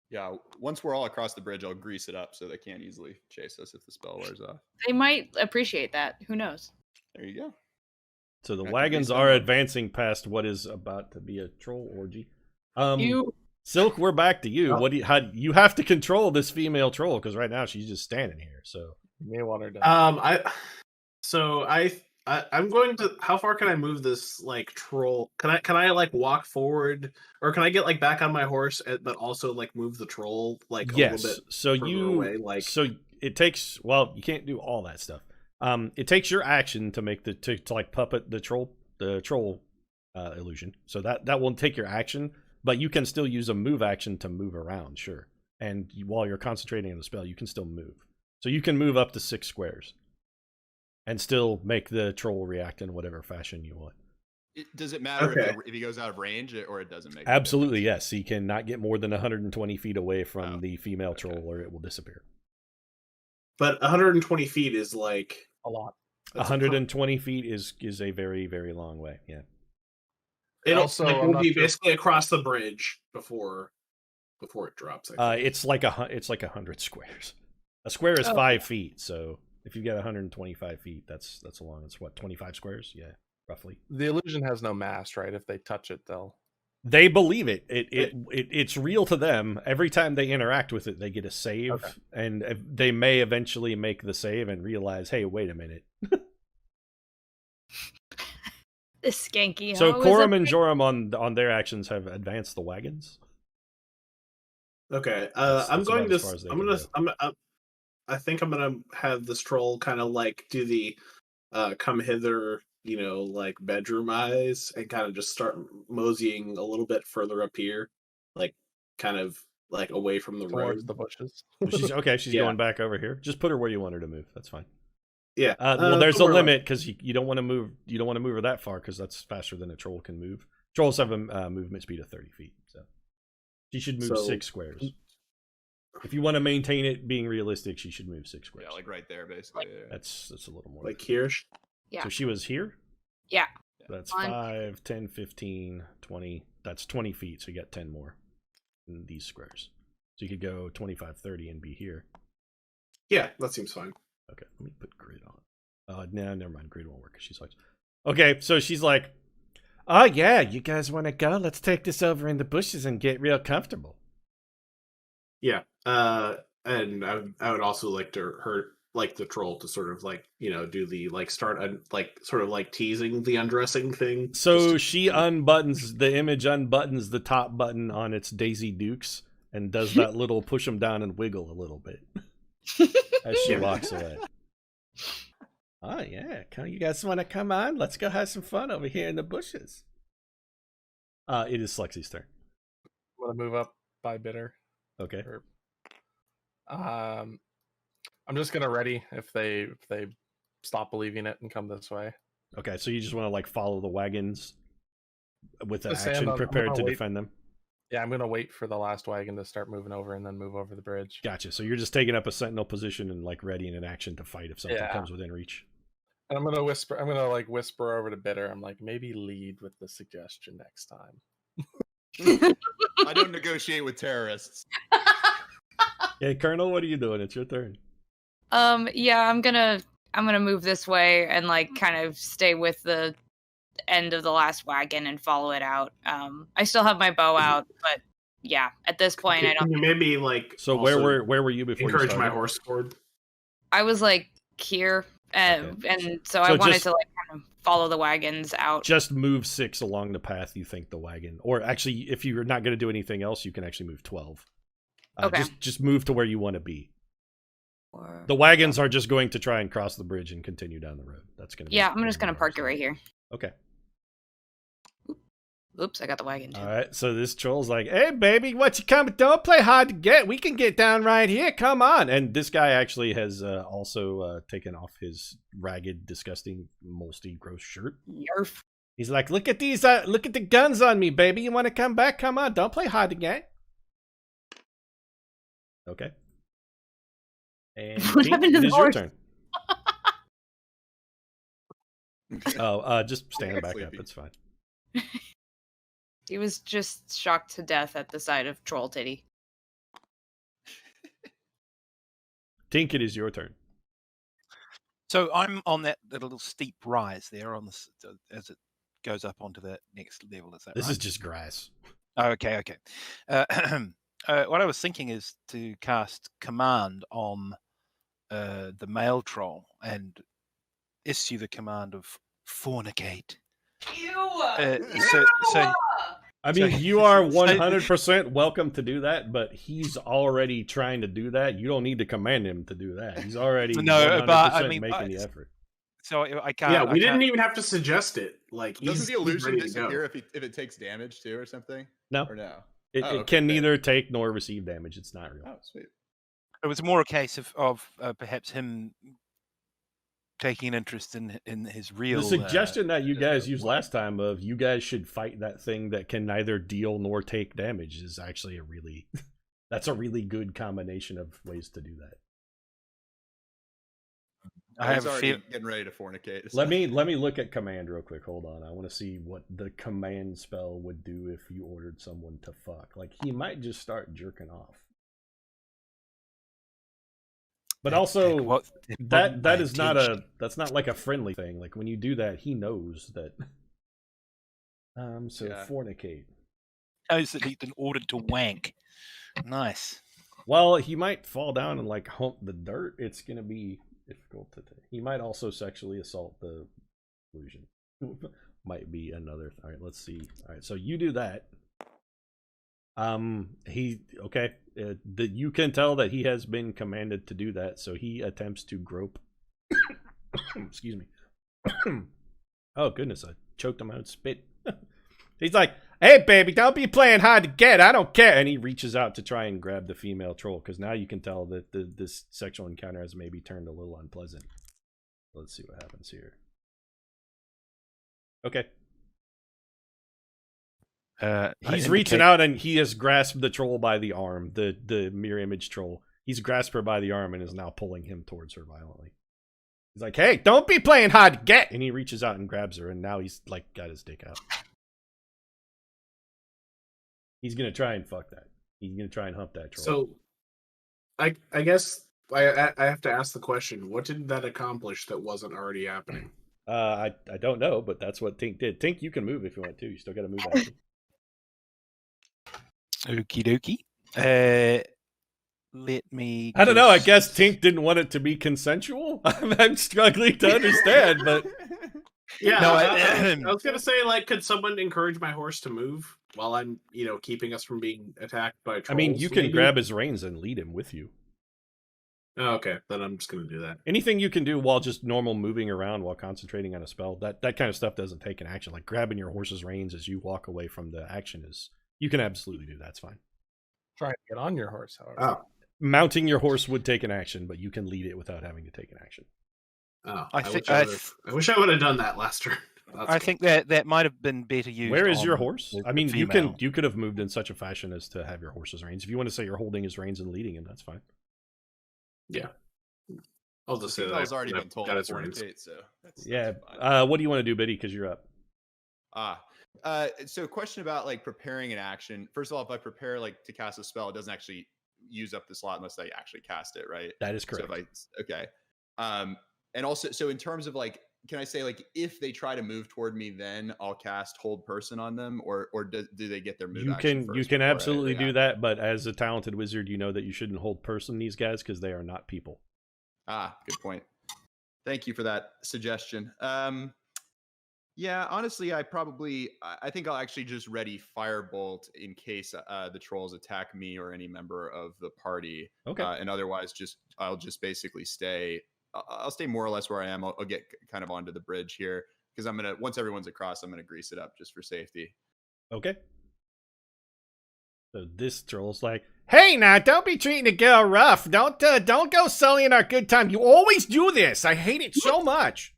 Yeah, once we're all across the bridge, I'll grease it up so they can't easily chase us if the spell wears off. They might appreciate that. Who knows? There you go. So the I can wagons grease are them up. advancing past what is about to be a troll orgy. You Silk, we're back to you. Oh. What do you have to control this female troll because right now she's just standing here. So You may want her to. I'm going to. How far can I move this like troll? Can I like walk forward, or can I get like back on my horse, but also like move the troll like a yes, little bit? so further you away, like- so it takes you can't do all that stuff. It takes your action to make to like puppet the troll illusion. So that won't take your action, but you can still use a move action to move around, sure. And while you're concentrating on the spell, you can still move. So you can move up to 6 squares and still make the troll react in whatever fashion you want. Does it matter Okay. if he goes out of range or it doesn't make? Absolutely, yes. He cannot get more than 120 feet away from Oh, the female okay. troll or it will disappear. But 120 feet is like a lot. that's 120 feet is a very, very long way, yeah. It'll Also, like, I'm we'll not be sure- basically across the bridge before it drops. I think. It's like 100 squares. A square is 5 feet, so if you've got 125 feet, that's a long. It's what 25 squares, yeah, roughly. The illusion has no mast, right? If they touch it, they'll. They believe it. It's real to them. Every time they interact with it, they get a save, Okay. and they may eventually make the save and realize, hey, wait a minute. this skanky. So hoe is Corum a and big- Joram on their actions have advanced the wagons. Okay, That's I'm going about to. as far as they I'm can gonna. go. I think I'm gonna have this troll kind of like do the come hither, like bedroom eyes, and kind of just start moseying a little bit further up here, like kind of like away from the Towards road. the bushes. She's okay. She's Yeah. going back over here. Just put her where you want her to move. That's fine. Yeah. Well, there's a somewhere limit because you don't want to move. You don't want to move her that far because that's faster than a troll can move. Trolls have a movement speed of 30 feet, so she should move So- 6 squares. If you want to maintain it being realistic, she should move 6 squares. Yeah, like right there, basically. Yeah. That's a little more. like here. Yeah. So she was here. Yeah. That's One. 5, 10, 15, 20. That's 20 feet. So you got 10 more in these squares. So you could go 25, 30 and be here. Yeah, that seems fine. Okay, let me put grid on. No, never mind. Grid won't work because she's like. Okay, so she's like, "Oh yeah, you guys want to go? Let's take this over in the bushes and get real comfortable." Yeah. And I would also like the troll to sort of like do the like start like sort of like teasing the undressing thing. So she unbuttons the top button on its Daisy Dukes and does that little push them down and wiggle a little bit as she Yeah. walks away. Oh yeah, you guys want to come on? Let's go have some fun over here in the bushes. It is Slexy's turn. I'm gonna move up by bitter. Okay. I'm just gonna ready if they stop believing it and come this way. Okay, so you just want to like follow the wagons with an Just action I'm prepared gonna to wait. defend them. Yeah, I'm gonna wait for the last wagon to start moving over and then move over the bridge. Gotcha. So you're just taking up a sentinel position and like readying an action to fight if something Yeah. comes within reach. And I'm gonna whisper. I'm gonna like whisper over to bitter. I'm like, maybe lead with the suggestion next time. I don't negotiate with terrorists. Hey, Colonel, what are you doing? It's your turn. Yeah, I'm gonna move this way and like kind of stay with the end of the last wagon and follow it out. I still have my bow out, but yeah, at this point I Can don't. you maybe like So where were you before you encourage started? my horse forward? I was like here, and so I So wanted just- to like kind of follow the wagons out. Just move 6 along the path you think the wagon, or actually, if you're not going to do anything else, you can actually move 12. Okay. Just move to where you want to be. Or- The wagons are just going to try and cross the bridge and continue down the road. That's going to. Yeah, I'm just gonna park it right here. Okay. Oops, I got the wagon too. All right. So this troll's like, "Hey, baby, what you coming? Don't play hard to get. We can get down right here. Come on!" And this guy actually has also taken off his ragged, disgusting, moldy, gross shirt. Yerf. He's like, "Look at these! Look at the guns on me, baby. You want to come back? Come on! Don't play hard to get." Okay. And What Tink, happened to it the is your horse? turn. Just stand back up. Sleepy. It's fine. He was just shocked to death at the sight of Troll Titty. Tink, it is your turn. So I'm on that little steep rise there on this as it goes up onto that next level. Is that This right? is just grass. Okay. What I was thinking is to cast command on the male troll and issue the command of fornicate. So I mean, So- you are so- 100% welcome to do that, but he's already trying to do that. You don't need to command him to do that. He's already No, 100% but I mean, making the effort. So I can't. Yeah, I we can't, didn't even have to suggest it. Like, Doesn't the illusion ready to go. disappear if it takes damage too, or something? No, Or no? it okay, can good. neither take nor receive damage. It's not real. Oh, sweet. It was more a case of perhaps him taking interest in his real. The suggestion that you guys uh, used last time of you guys should fight that thing that can neither deal nor take damage is actually a really that's a really good combination of ways to do that. I have was a already feel. getting ready to fornicate. Let me look at command real quick. Hold on. I want to see what the command spell would do if you ordered someone to fuck. Like he might just start jerking off. But also that is not that's not like a friendly thing. Like when you do that, he knows that. So Yeah. fornicate. knows that he's been ordered to wank. Nice. Well, he might fall down and like hump the dirt. It's gonna be difficult to take. He might also sexually assault the illusion. Might be another. All right, let's see. All right, so you do that. You can tell that he has been commanded to do that, so he attempts to grope. Excuse me. Oh goodness, I choked on my own spit. He's like, "Hey baby, don't be playing hard to get. I don't care." And he reaches out to try and grab the female troll because now you can tell that this sexual encounter has maybe turned a little unpleasant. Let's see what happens here. Okay. He's reaching out and he has grasped the troll by the arm, the mirror image troll. He's grasped her by the arm and is now pulling him towards her violently. He's like, "Hey, don't be playing hard to get!" And he reaches out and grabs her, and now he's like got his dick out. He's gonna try and fuck that. He's gonna try and hump that troll. So, I guess I have to ask the question: what did that accomplish that wasn't already happening? I don't know, but that's what Tink did. Tink, you can move if you want to. You still got to move action. Okie dokie. Let me. I don't know. I guess Tink didn't want it to be consensual. I'm struggling to understand, but Yeah, No, I was gonna say, like, could someone encourage my horse to move while I'm, keeping us from being attacked by trolls? I mean, you can maybe? grab his reins and lead him with you. Oh, okay, then I'm just gonna do that. Anything you can do while just normal moving around while concentrating on a spell, that kind of stuff doesn't take an action. Like grabbing your horse's reins as you walk away from the action you can absolutely do that. It's fine. Try to get on your horse, however. Oh, Mounting your horse would take an action, but you can lead it without having to take an action. oh, I wish I would have done that last turn. I think that might have been better used. Where is your on horse? the I mean, you female. could have moved in such a fashion as to have your horse's reins. If you want to say you're holding his reins and leading him, that's fine. Yeah, I'll just say that Female's already been told got to his reins. fornicate, so that's Yeah. fine. What do you want to do, Biddy? Because you're up. So question about like preparing an action. First of all, if I prepare like to cast a spell, it doesn't actually use up the slot unless I actually cast it, right? That is correct. So okay. And also, so in terms of like, can I say like if they try to move toward me, then I'll cast hold person on them, or do they get their move? You action can first can before I absolutely do react? that, but as a talented wizard, you know that you shouldn't hold person these guys because they are not people. Good point. Thank you for that suggestion. Yeah, honestly, I think I'll actually just ready Firebolt in case the trolls attack me or any member of the party. Okay. And otherwise, I'll just basically stay. I'll stay more or less where I am. I'll get kind of onto the bridge here because once everyone's across, I'm gonna grease it up just for safety. Okay. So this troll's like, "Hey, now don't be treating a girl rough. Don't go sullying our good time. You always do this. I hate it so much."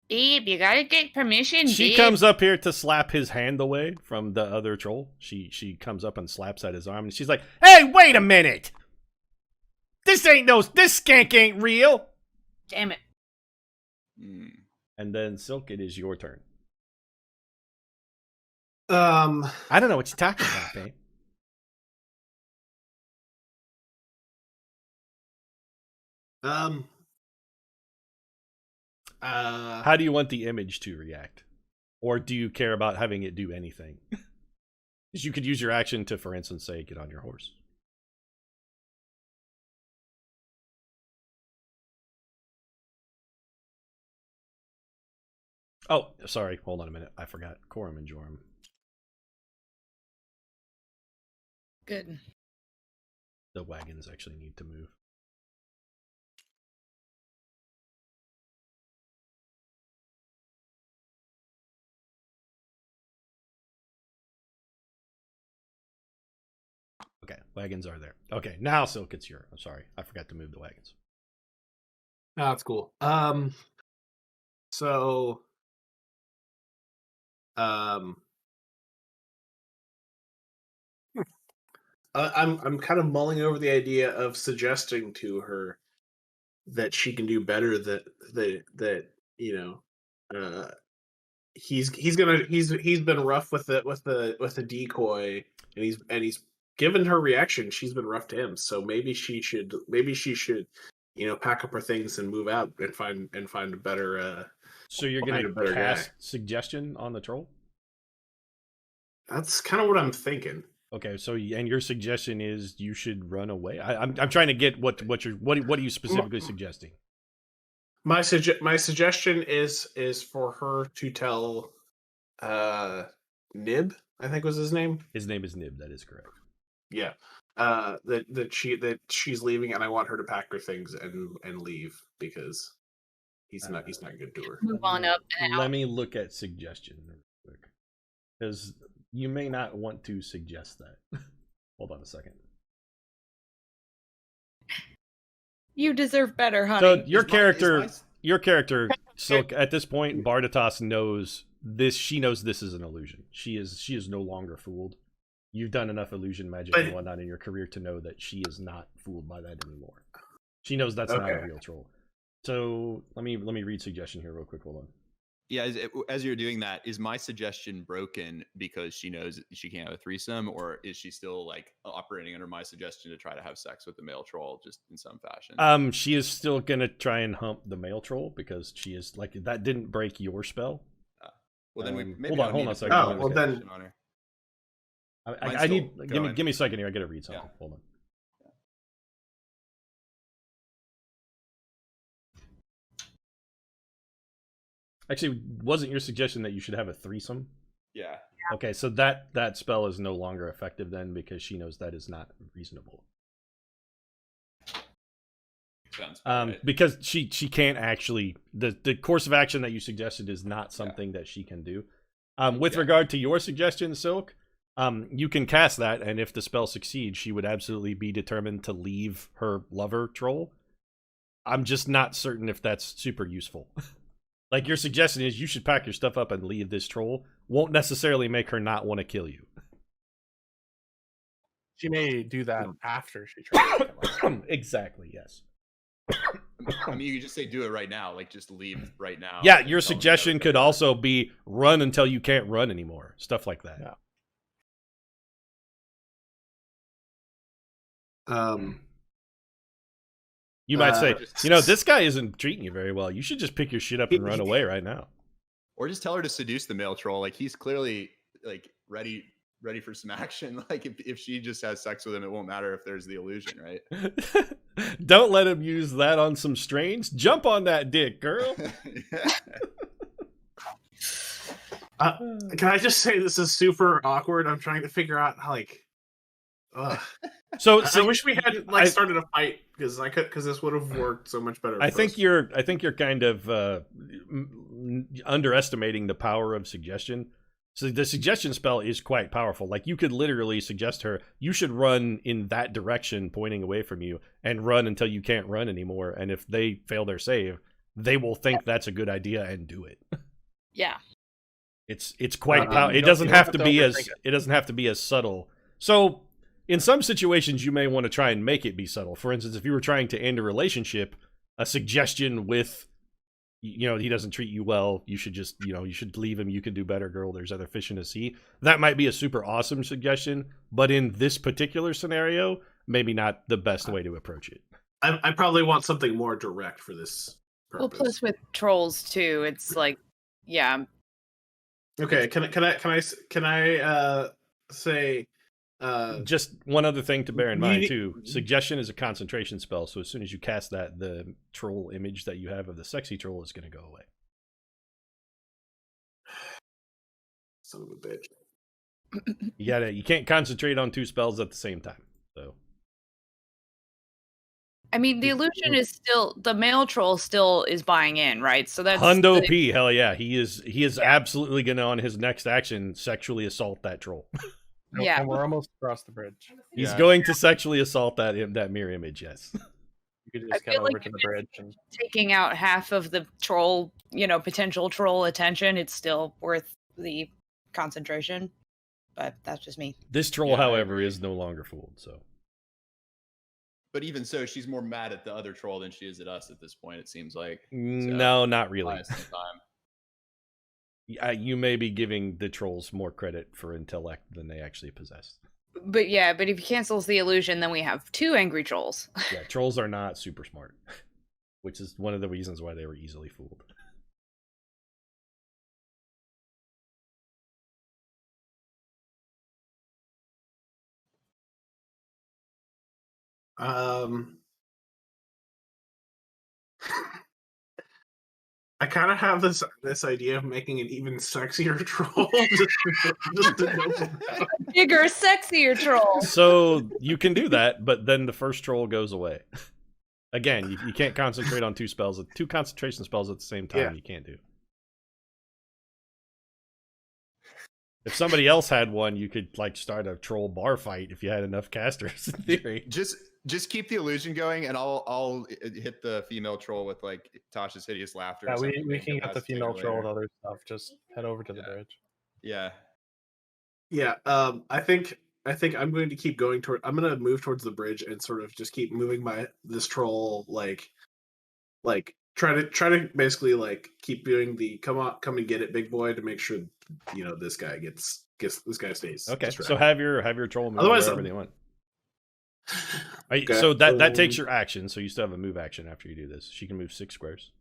Babe, you gotta get permission, She babe. comes up here to slap his hand away from the other troll. She comes up and slaps at his arm, and she's like, "Hey, wait a minute! This skank ain't real." Damn it. And then Silk, it is your turn. I don't know what you're talking about, babe. How do you want the image to react? Or do you care about having it do anything? Because you could use your action to, for instance, say, get on your horse. Oh, sorry. Hold on a minute. I forgot. Corum and Joram. Good. The wagons actually need to move. Okay, wagons are there. Okay, now Silk, it's your. I'm sorry, I forgot to move the wagons. Oh, that's cool. So, I'm kind of mulling over the idea of suggesting to her that she can do better. That he's been rough with the decoy, and he's given her reaction. She's been rough to him, so maybe she should pack up her things and move out and find a better. So you're gonna cast suggestion on the troll? That's kind of what I'm thinking. Okay, so and your suggestion is you should run away. I'm trying to get what are you specifically suggesting? My suggestion is for her to tell Nib, I think was his name. His name is Nib, that is correct. Yeah. That she's leaving, and I want her to pack her things and leave because he's not good to her. Move on up and out. Let me look at suggestion real quick. Because you may not want to suggest that. Hold on a second. You deserve better, honey. So your character, Silk, at this point, Bardatos knows this. She knows this is an illusion. She is no longer fooled. You've done enough illusion magic and whatnot in your career to know that she is not fooled by that anymore. She knows that's not a real troll. So let me read suggestion here real quick. Hold on. Yeah, as you're doing that, is my suggestion broken because she knows she can't have a threesome, or is she still like operating under my suggestion to try to have sex with the male troll just in some fashion? She is still gonna try and hump the male troll because she is like that didn't break your spell. Well, then we maybe hold on a second. Oh, well then. I need give me a second here. I gotta read something. Yeah. Hold on. Actually, wasn't your suggestion that you should have a threesome? Yeah. Okay, so that spell is no longer effective then because she knows that is not reasonable. Sounds about right. Because she can't actually, the course of action that you suggested is not something that she can do. With regard to your suggestion, Silk, you can cast that, and if the spell succeeds, she would absolutely be determined to leave her lover troll. I'm just not certain if that's super useful. Like, your suggestion is you should pack your stuff up and leave this troll. Won't necessarily make her not want to kill you. She may do that after she tries to kill us. Exactly, yes. I mean, you could just say do it right now. Like, just leave right now. Yeah, your suggestion could also be run until you can't run anymore. Stuff like that. Yeah. You might say, this guy isn't treating you very well. You should just pick your shit up and run away right now. Or just tell her to seduce the male troll. Like, he's clearly like ready for some action. Like, if she just has sex with him, it won't matter if there's the illusion, right? Don't let him use that on some strains. Jump on that dick, girl. Can I just say this is super awkward? I'm trying to figure out how, like. So I wish we had started a fight because this would have worked so much better. I think you're kind of underestimating the power of suggestion. So the suggestion spell is quite powerful. Like, you could literally suggest her, you should run in that direction, pointing away from you, and run until you can't run anymore. And if they fail their save, they will think that's a good idea and do it. Yeah, it's quite powerful. It doesn't have to be as subtle. So, in some situations, you may want to try and make it be subtle. For instance, if you were trying to end a relationship, a suggestion with, he doesn't treat you well, you should just, you should leave him, you can do better, girl, there's other fish in the sea. That might be a super awesome suggestion, but in this particular scenario, maybe not the best way to approach it. I probably want something more direct for this purpose. Well, plus with trolls too, it's like, yeah. Okay, can I say... just one other thing to bear in mind too. Suggestion is a concentration spell, so as soon as you cast that, the troll image that you have of the sexy troll is going to go away. Son of a bitch. You can't concentrate on two spells at the same time. So I mean, the illusion is still, the male troll still is buying in, right? So that's Hundo P, hell yeah. He is absolutely going to, on his next action, sexually assault that troll. Yeah, and we're almost across the bridge. He's going to sexually assault that mirror image. Yes. You could just get over to the bridge and taking out half of the troll, potential troll attention. It's still worth the concentration, but that's just me. This troll, however, is no longer fooled. So, but even so, she's more mad at the other troll than she is at us at this point. It seems like. No, not really. You may be giving the trolls more credit for intellect than they actually possess. But if he cancels the illusion, then we have two angry trolls. Yeah, trolls are not super smart, which is one of the reasons why they were easily fooled. I kind of have this idea of making an even sexier troll. just to bigger, sexier troll. So you can do that, but then the first troll goes away. Again, you can't concentrate on two concentration spells at the same time. Yeah. You can't do. If somebody else had one, you could start a troll bar fight if you had enough casters. In theory, just keep the illusion going, and I'll hit the female troll with Tasha's hideous laughter. Yeah, we can get the female troll with other stuff. Just head over to the bridge. Yeah. Yeah. I think I'm going to keep going toward. I'm going to move towards the bridge and sort of just keep moving this troll try to basically keep doing the come and get it, big boy, to make sure this guy this guy stays. Okay, distracted. So have your troll move wherever they want. Okay. So that takes your action. So you still have a move action after you do this. She can move 6 squares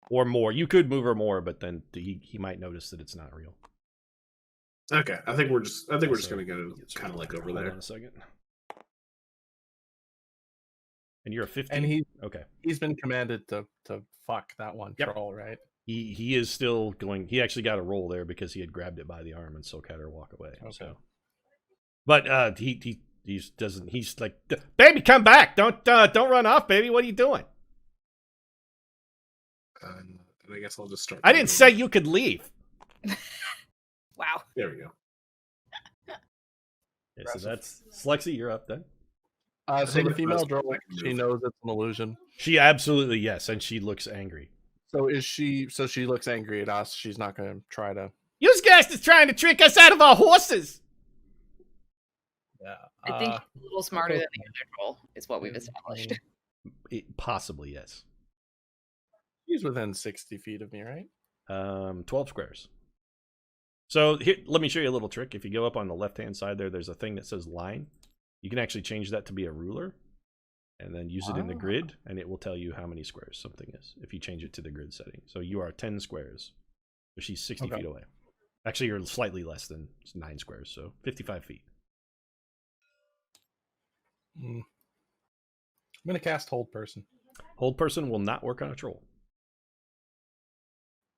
or more. You could move her more, but then he might notice that it's not real. Okay, I think we're just gonna go kind of over there. Hold on a second. And you're a 15. And he's been commanded to fuck that one troll, right? He is still going. He actually got a roll there because he had grabbed it by the arm and Silk had her walk away. Okay. So, but he He's like, baby, come back! Don't run off, baby. What are you doing? And I guess I'll just start. I didn't say you could leave. Wow. There we go. Okay, so that's Slexy. You're up then. So think the it female was droll, like a she move. knows it's an illusion. She absolutely yes, and she looks angry. So is she? So she looks angry at us. She's not going to try to. You guys is trying to trick us out of our horses. Yeah. I think he's a little smarter than the other troll, is what we've established. Possibly yes. He's within 60 feet of me, right? 12 squares. So here, let me show you a little trick. If you go up on the left-hand side there's a thing that says line. You can actually change that to be a ruler, and then use it in the grid, and it will tell you how many squares something is if you change it to the grid setting. So you are 10 squares. So she's 60 feet away. Actually, you're slightly less than 9 squares, so 55 feet. I'm going to cast Hold Person. Hold person will not work on a troll.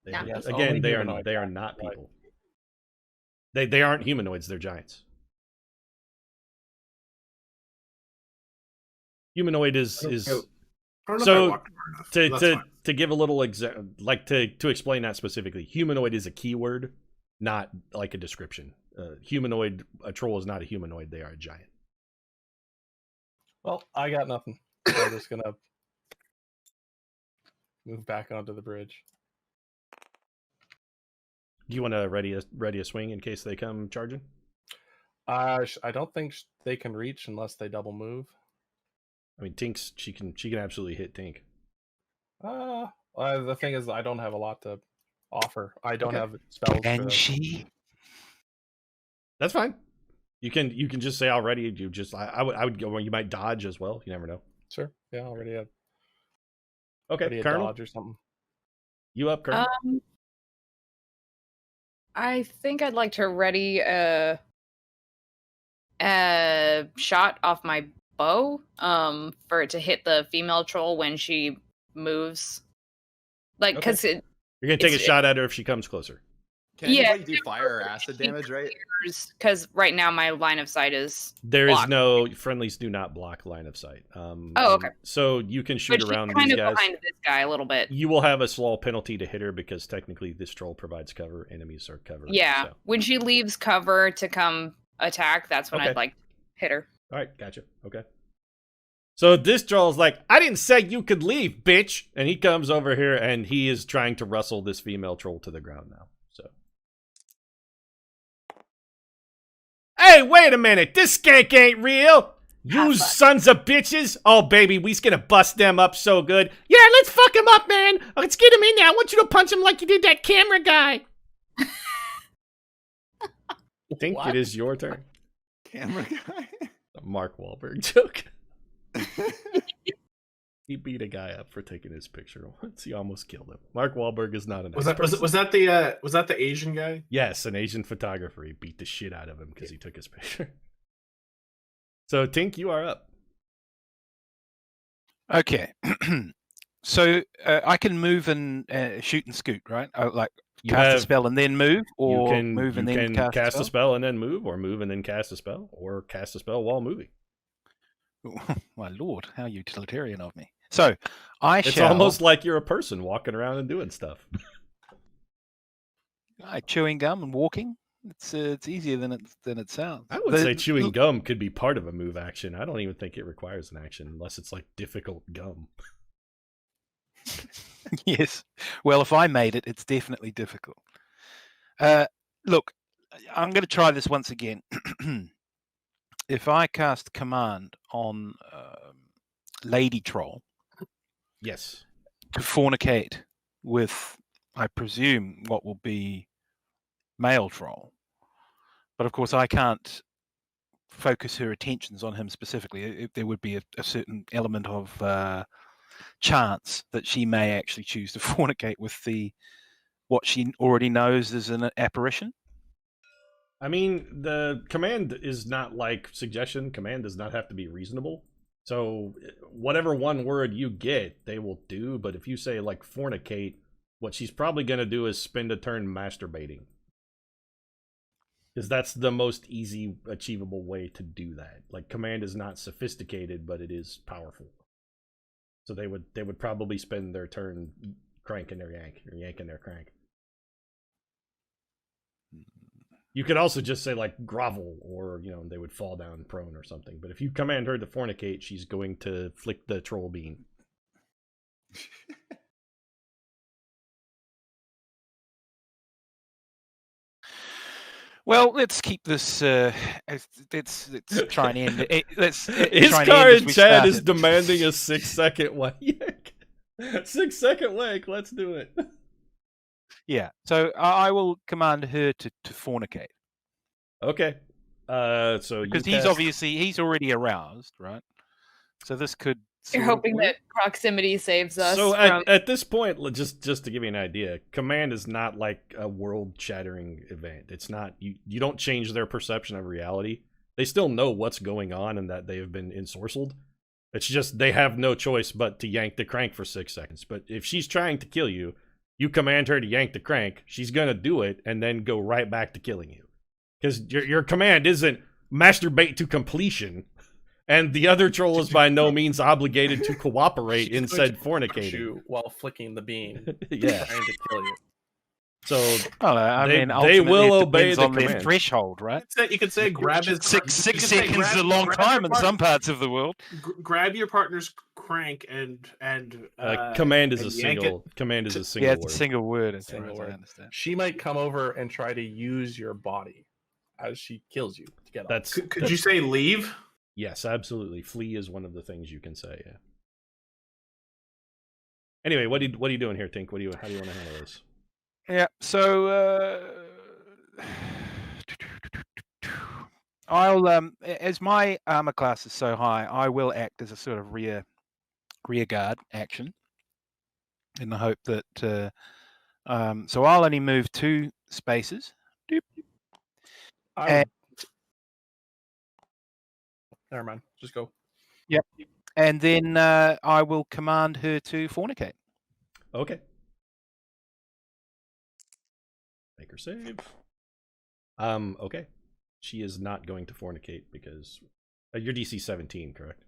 No. Yes, Again, only they humanoid. are not people. They aren't humanoids, they're giants. Humanoid is I don't know if I so walked far enough. That's fine. to give a little to explain that specifically. Humanoid is a keyword, not like a description. Humanoid, a troll is not a humanoid; they are a giant. Well, I got nothing. So I'm just going to move back onto the bridge. Do you want to ready a swing in case they come charging? I don't think they can reach unless they double move. I mean, Tink's she can absolutely hit Tink. The thing is, I don't have a lot to offer. I don't Okay. have spells. And for she? That's fine. You can just say already. You just I would go. You might dodge as well. You never know. Sure. Yeah, already have Okay, Colonel, dodge or something. you up, Colonel? I think I'd like to ready a shot off my bow for it to hit the female troll when she moves. Like, because You're gonna take a shot at her if she comes closer. Can Yeah, anybody do fire or acid damage, right? because right now my line of sight is There is blocked. no friendlies do not block line of sight. Okay. So you can shoot But she's around kind these of guys. behind this guy a little bit. You will have a small penalty to hit her because technically this troll provides cover. Enemies are covered. Yeah, So. when she leaves cover to come attack, that's when Okay. I'd like to hit her. All right, gotcha. Okay. So this troll's like, I didn't say you could leave, bitch. And he comes over here and he is trying to wrestle this female troll to the ground now. So. Hey, wait a minute. This skank ain't real. You sons of bitches. Oh, baby, we's gonna bust them up so good. Yeah, let's fuck him up, man. Let's get him in there. I want you to punch him like you did that camera guy. I think it is your turn. Camera guy. A Mark Wahlberg joke. He beat a guy up for taking his picture once. He almost killed him. Mark Wahlberg is not a nice person. Was that the Asian guy? Yes, an Asian photographer. He beat the shit out of him because he took his picture. So, Tink, you are up. Okay. So I can move and shoot and scoot, right? Like You cast a have- spell and then move, or you can move and you then can cast, a spell and then move, or move and then cast a spell, or cast a spell while moving. My lord, how utilitarian of me. So It's shall almost like you're a person walking around and doing stuff. chewing gum and walking. It's easier than it sounds. I would say chewing gum could be part of a move action. I don't even think it requires an action unless it's like difficult gum. Yes. Well, if I made it, it's definitely difficult. Look, I'm going to try this once again. If I cast command on Lady Troll Yes. to fornicate with, I presume, what will be male troll, but of course I can't focus her attentions on him specifically. There would be a certain element of chance that she may actually choose to fornicate with what she already knows is an apparition. I mean, the command is not like suggestion. Command does not have to be reasonable. So whatever one word you get, they will do. But if you say like fornicate, what she's probably going to do is spend a turn masturbating. Because that's the most easy achievable way to do that. Like, command is not sophisticated, but it is powerful. So they would probably spend their turn cranking their yank or yanking their crank. You could also just say like grovel, or they would fall down prone or something. But if you command her to fornicate, she's going to flick the troll bean. Well, let's keep this. Let's try and end it. Iskar in chat is demanding a 6-second wank. 6-second wank. Let's do it. Yeah. So I will command her to fornicate. Okay. So because he's already aroused, right? So this could. You're hoping that proximity saves us. So at this point, just to give you an idea, command is not like a world-shattering event. It's not you don't change their perception of reality. They still know what's going on and that they have been ensorcelled. It's just they have no choice but to yank the crank for 6 seconds. But if she's trying to kill you, you command her to yank the crank. She's gonna do it and then go right back to killing you, because your command isn't masturbate to completion. And the other troll is by no means obligated to cooperate in said fornicating. While flicking the bean, yeah, trying to kill you. So they will obey the on command. Their threshold, right? You could say grab his six seconds is a long time in some parts of the world. Grab your partner's crank and command is a single. Command is a single. Yeah, it's a single word. I understand. She might come over and try to use your body as she kills you to get off. Could you say leave? Yes, absolutely. Flee is one of the things you can say. Yeah. Anyway, what are you doing here, Tink? How do you want to handle this? Yeah. So I'll as my armor class is so high, I will act as a sort of rear guard action, in the hope that so I'll only move 2 spaces. Never mind. Just go. Yep. And then I will command her to fornicate. Okay. Make her save. Okay. She is not going to fornicate because your DC 17, correct?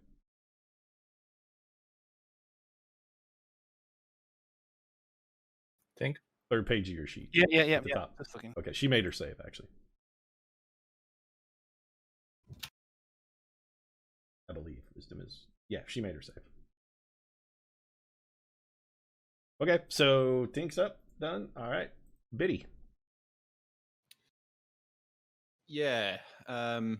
Think. Third page of your sheet. Yeah. At the top. Just looking. Okay, she made her save actually. I believe wisdom is she made her save. Okay, so Tink's up, done. All right, Biddy. Yeah. Can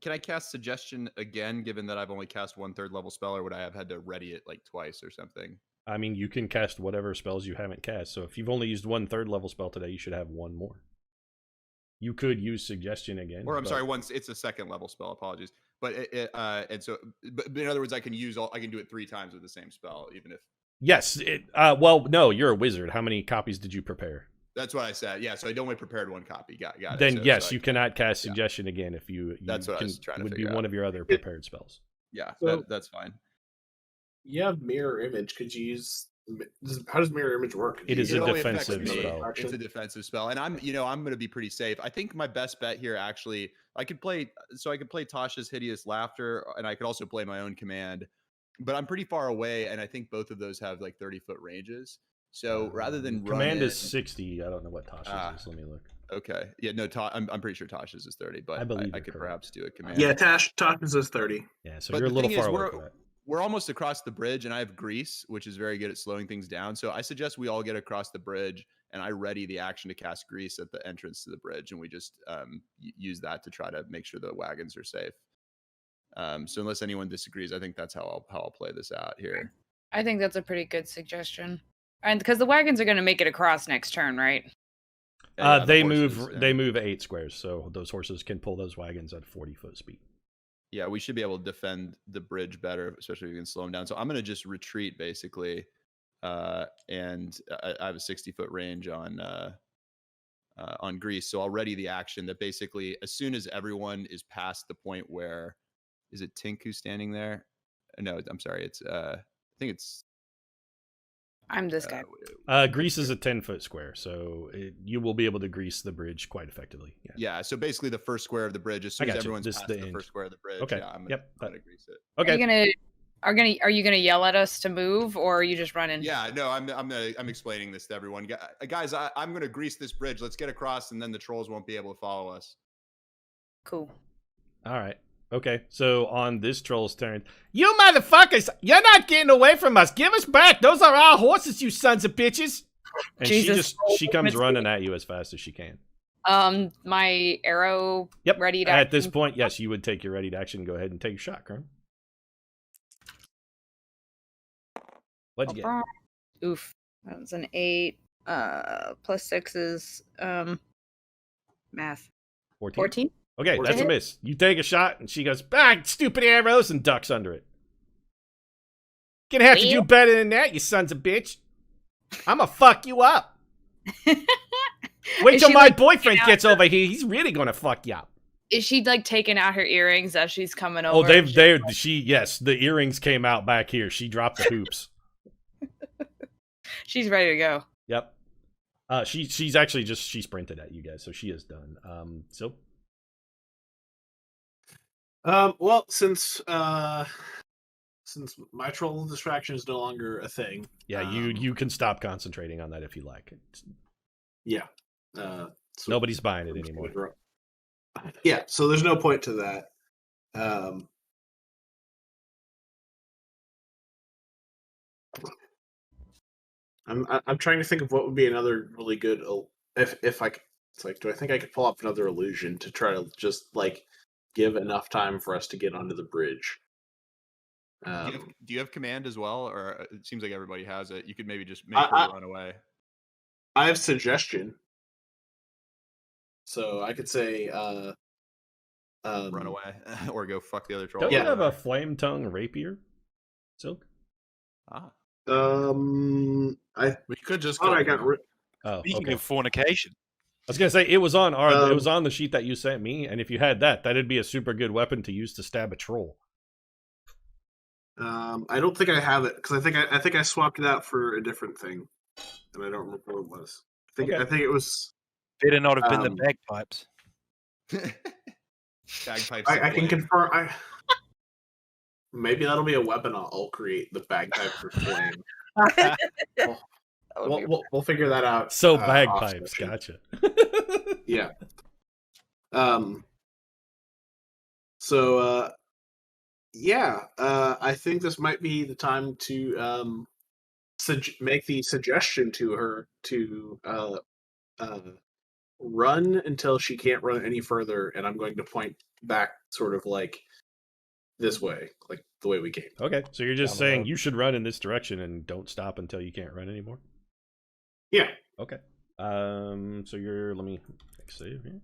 I cast suggestion again, given that I've only cast 1/3 level spell, or would I have had to ready it like twice or something? I mean, you can cast whatever spells you haven't cast. So if you've only used 1/3 level spell today, you should have 1 more. You could use suggestion again. Or I'm sorry, once it's a 2nd level spell. Apologies, but but in other words, I can do it 3 times with the same spell, even if. Yes. Well, no, you're a wizard. How many copies did you prepare? That's what I said. Yeah, so I only prepared 1 copy. Got it. Then so, yes, you cannot cast suggestion again if you. That's what I was trying to would figure be one out. of your other prepared spells. Yeah, So- that's fine. You have mirror image. Could you use? How does mirror image work? It is a only affects defensive me. spell. It's a defensive spell, and I'm going to be pretty safe. I think my best bet here, actually, I could play Tasha's Hideous Laughter, and I could also play my own command, but I'm pretty far away, and I think both of those have like 30-foot ranges. So rather than command is 60, I don't know what Tasha's is. Let me look. Okay, yeah, no, I'm pretty sure Tasha's is 30, but I believe I could correct. perhaps do a command. Yeah, Tasha's is 30. Yeah, so But you're a the little thing is, far away from that. We're almost across the bridge, and I have grease, which is very good at slowing things down. So I suggest we all get across the bridge, and I ready the action to cast grease at the entrance to the bridge, and we just use that to try to make sure the wagons are safe. So unless anyone disagrees, I think that's how I'll play this out here. I think that's a pretty good suggestion. And because the wagons are going to make it across next turn, right? Yeah, They the horses, move 8 squares, so those horses can pull those wagons at 40-foot speed. Yeah, we should be able to defend the bridge better, especially if we can slow them down. So I'm going to just retreat, basically, and I have a 60-foot range on grease. So I'll ready the action that basically, as soon as everyone is past the point where, is it Tink who's standing there? No, I'm sorry. It's I think it's I'm this guy. Grease is a 10-foot square, so you will be able to grease the bridge quite effectively. Yeah. Yeah. So basically, the first square of the bridge. As soon as everyone's past the first square of the bridge, Okay. yeah, I'm gonna grease it. Okay. Are you gonna yell at us to move, or are you just running? Yeah. No, I'm explaining this to everyone, guys. I'm gonna grease this bridge. Let's get across, and then the trolls won't be able to follow us. Cool. All right. Okay, so on this troll's turn, you motherfuckers, you're not getting away from us. Give us back. Those are our horses, you sons of bitches. And she comes running at you as fast as she can. My arrow. Yep. Ready to At this point, yes, you would take your ready to action and go ahead and take your shot, Kern. What'd you get? Oof. That was an 8. Plus 6 is math. 14? Okay, that's a miss. You take a shot, and she goes, "Ah, stupid arrows," and ducks under it. Gonna have to do better than that, you sons of bitch. I'ma fuck you up. Wait till my boyfriend gets over here. He's really gonna fuck you up. Is she like taking out her earrings as she's coming over? Oh, yes, the earrings came out back here. She dropped the hoops. She's ready to go. Yep. She's actually she sprinted at you guys, so she is done. So. Well, since my troll distraction is no longer a thing. Yeah, you can stop concentrating on that if you like. Yeah. So nobody's buying it anymore. Yeah, so there's no point to that. I'm trying to think of what would be another really good if I it's like, do I think I could pull off another illusion to try to just like give enough time for us to get onto the bridge? Do you have command as well, or it seems like everybody has it? You could maybe just make her run away. I have suggestion, so I could say run away or go fuck the other troll. Don't you have a flame tongue rapier, Silk? We could just. I got. Speaking of fornication, I was gonna say it was on it was on the sheet that you sent me, and if you had that, that'd be a super good weapon to use to stab a troll. I don't think I have it because I think I swapped it out for a different thing, and I don't remember what it was. I think it was. Better not have been the bagpipes. Bagpipes. I can confirm. Maybe that'll be a weapon I'll create. The bagpipe for flame. We'll figure that out. So bagpipes, gotcha. Yeah. So I think this might be the time to make the suggestion to her to run until she can't run any further, and I'm going to point back sort of like this way, like the way we came. Okay, so you're just saying you should run in this direction and don't stop until you can't run anymore? Yeah. Okay. So let me save here.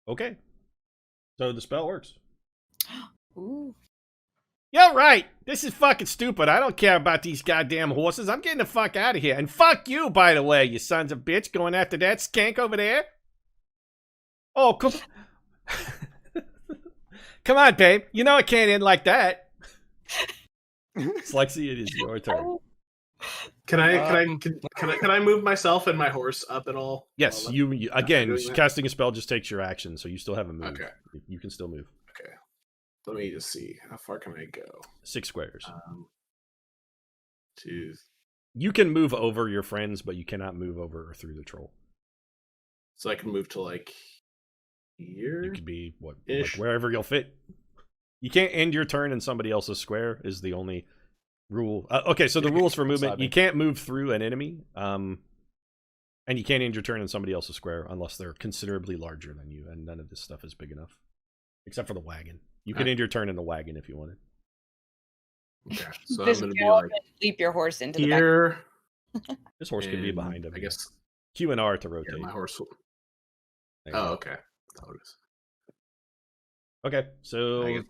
Okay. So the spell works. Ooh. You're right. This is fucking stupid. I don't care about these goddamn horses. I'm getting the fuck out of here. And fuck you, by the way, you sons of bitch, going after that skank over there. Oh, come come on, babe. You know it can't end like that. Slexy, it is your turn. Can I move myself and my horse up at all? Yes, you again, casting a spell just takes your action, so you still have a move. Okay. You can still move. Okay. Let me just see. How far can I go? 6 squares. 2. You can move over your friends, but you cannot move over or through the troll. So I can move to like here? You could be like wherever you'll fit. You can't end your turn in somebody else's square is the only rule. Okay, so the rules for movement, you can't move through an enemy, and you can't end your turn in somebody else's square unless they're considerably larger than you, and none of this stuff is big enough. Except for the wagon. You can end your turn in the wagon if you wanted. Okay, so Just I'm going to be like leap your horse into here. the back. This horse can be behind him. I guess Q and R to rotate. my horse will... Oh, okay. That's how it is. Okay, so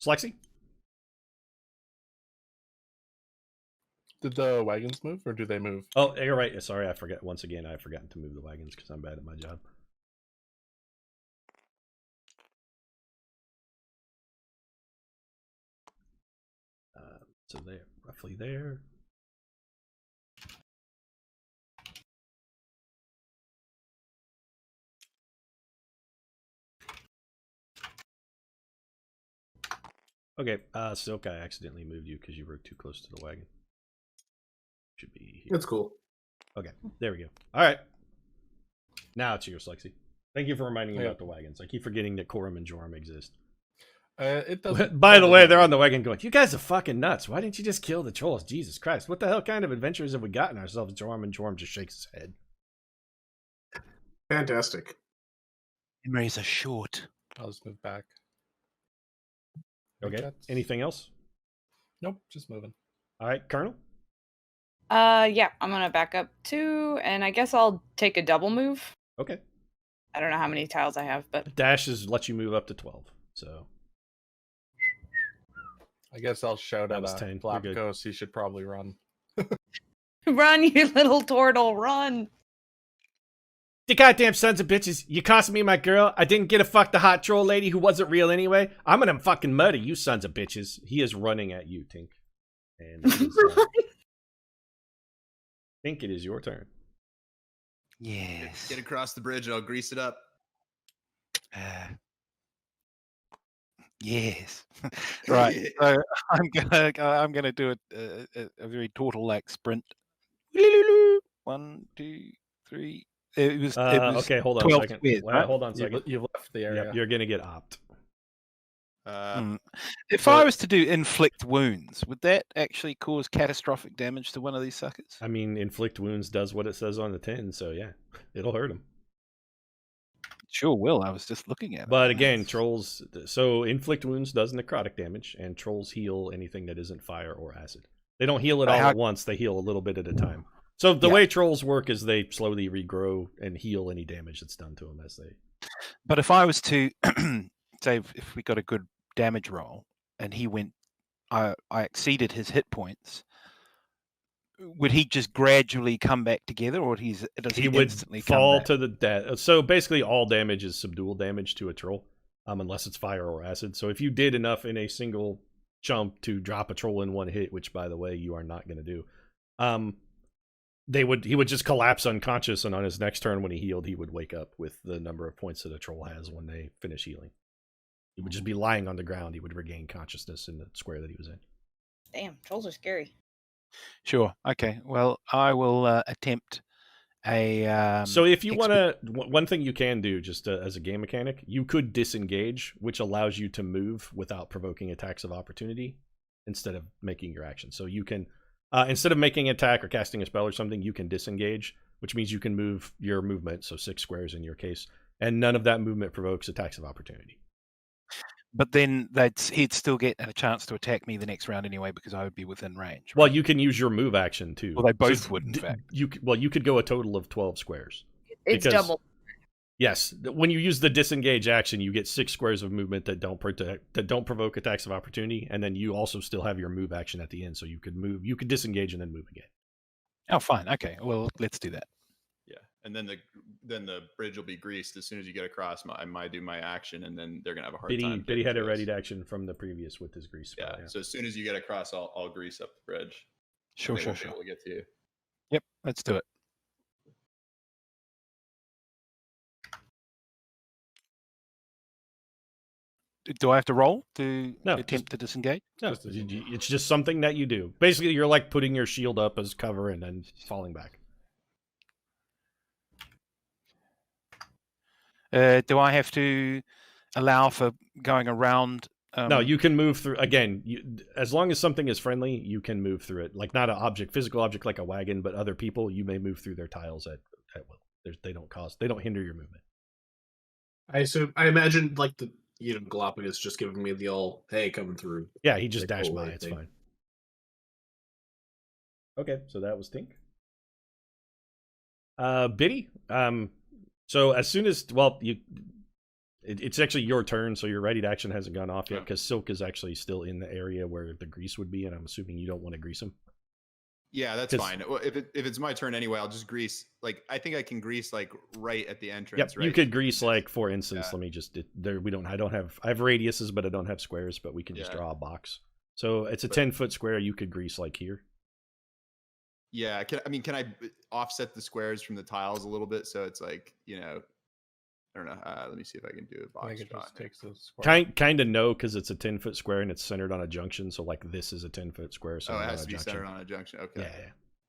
Slexy? Did the wagons move, or do they move? Oh, you're right. Sorry, I forgot. Once again, I've forgotten to move the wagons because I'm bad at my job. So they're roughly there. Okay, Silk, I accidentally moved you because you were too close to the wagon. Should be here. That's cool. Okay, there we go. All right. Now it's yours, Lexi. Thank you for reminding me about the wagons. I keep forgetting that Corum and Joram exist. It doesn't. By the way, they're on the wagon going, you guys are fucking nuts. Why didn't you just kill the trolls? Jesus Christ. What the hell kind of adventures have we gotten ourselves? Joram, and Joram just shakes his head. Fantastic. Memories are short. I'll just move back. Okay. Anything else? Nope, just moving. All right, Colonel? Yeah, I'm gonna back up too, and I guess I'll take a double move. Okay. I don't know how many tiles I have, but Dashes let you move up to 12, so. I guess I'll shout That was at 10. You're good. Galapagos. He should probably run. run, you little turtle, run! The goddamn sons of bitches. You cost me my girl. I didn't get to fuck the hot troll lady who wasn't real anyway. I'm gonna fucking murder you sons of bitches. He is running at you, Tink. And it is, Tink, it is your turn. Yes. Get across the bridge. I'll grease it up. Yes. Right. So I'm gonna do a very turtle-like sprint. 1, 2, 3. It was okay, hold on a 12 second. squares, Wait, right? hold on a second. You've left the area. Yep, you're gonna get opt. If I was to do inflict wounds, would that actually cause catastrophic damage to one of these suckers? I mean, inflict wounds does what it says on the tin, so yeah, it'll hurt him. Sure will. I was just looking at it. But again, trolls. So inflict wounds does necrotic damage, and trolls heal anything that isn't fire or acid. They don't heal it all at once. They heal a little bit at a time. So the way trolls work is they slowly regrow and heal any damage that's done to them as they. But if I was to say, if we got a good damage roll and he went, I exceeded his hit points, would he just gradually come back together, or he would instantly fall to the death? So basically, all damage is subdual damage to a troll, unless it's fire or acid. So if you did enough in a single jump to drop a troll in one hit, which by the way you are not going to do, he would just collapse unconscious, and on his next turn when he healed, he would wake up with the number of points that a troll has when they finish healing. He would just be lying on the ground. He would regain consciousness in the square that he was in. Damn, trolls are scary. Sure. Okay. Well, I will attempt a. So if you want to, one thing you can do just as a game mechanic, you could disengage, which allows you to move without provoking attacks of opportunity instead of making your action. So you can, instead of making an attack or casting a spell or something, you can disengage, which means you can move your movement, so 6 squares in your case, and none of that movement provokes attacks of opportunity. But then he'd still get a chance to attack me the next round anyway because I would be within range. Right? Well, you can use your move action too. Well, they both would, in fact. You could go a total of 12 squares. It's double. Yes, when you use the disengage action, you get 6 squares of movement that don't provoke attacks of opportunity, and then you also still have your move action at the end, so you could move. You could disengage and then move again. Oh, fine. Okay. Well, let's do that. Yeah, and then the bridge will be greased as soon as you get across. I might do my action, and then they're gonna have a hard time. Biddy had a readied action from the previous with his grease spell. Yeah. So as soon as you get across, I'll grease up the bridge. Sure. We'll get to you. Yep. Let's do it. Do I have to roll to attempt to disengage? No, it's just something that you do. Basically, you're like putting your shield up as cover and then falling back. Do I have to allow for going around? No, you can move through. Again, as long as something is friendly, you can move through it. Like not an physical object like a wagon, but other people, you may move through their tiles at will. They don't hinder your movement. I imagine like the Galapagos just giving me the old hey coming through. Yeah, he just dashed by. It's fine. Okay, so that was Tink. Biddy. So as soon as it's actually your turn, so your readied action hasn't gone off yet because Silk is actually still in the area where the grease would be, and I'm assuming you don't want to grease him. Yeah, that's fine. Well, if it's my turn anyway, I'll just grease. Like I think I can grease like right at the entrance. Yep, right? you could grease like for instance. Let me just I have radiuses, but I don't have squares. But we can just draw a box. So it's a 10-foot square you could grease like here. Yeah, can I offset the squares from the tiles a little bit so it's like, you know, I don't know. Let me see if I can do a I box think it shot. just takes a square. Kind of no, because it's a 10-foot square and it's centered on a junction. So like this is a 10-foot square. Oh, it has to be centered on a junction. Okay.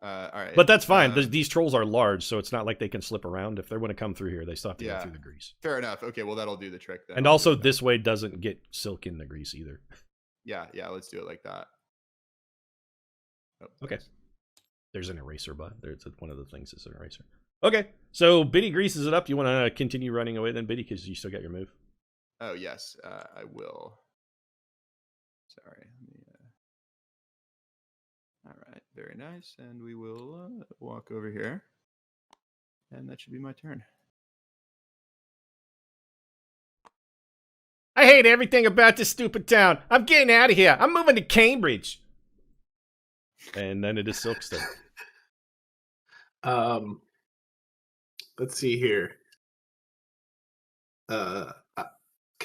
Yeah. All right. But that's fine. These trolls are large, so it's not like they can slip around. If they want to come through here, they still have to go through the grease. Fair enough. Okay, well that'll do the trick then. And also, this way doesn't get silk in the grease either. Yeah. Let's do it like that. Oh, okay. There's an eraser, but there's one of the things is an eraser. Okay, so Biddy greases it up. You want to continue running away then, Biddy, because you still got your move? Oh, yes, I will. Sorry. All right, very nice. And we will walk over here. And that should be my turn. I hate everything about this stupid town. I'm getting out of here. I'm moving to Cambridge. And then it is Silk still. Let's see here. Can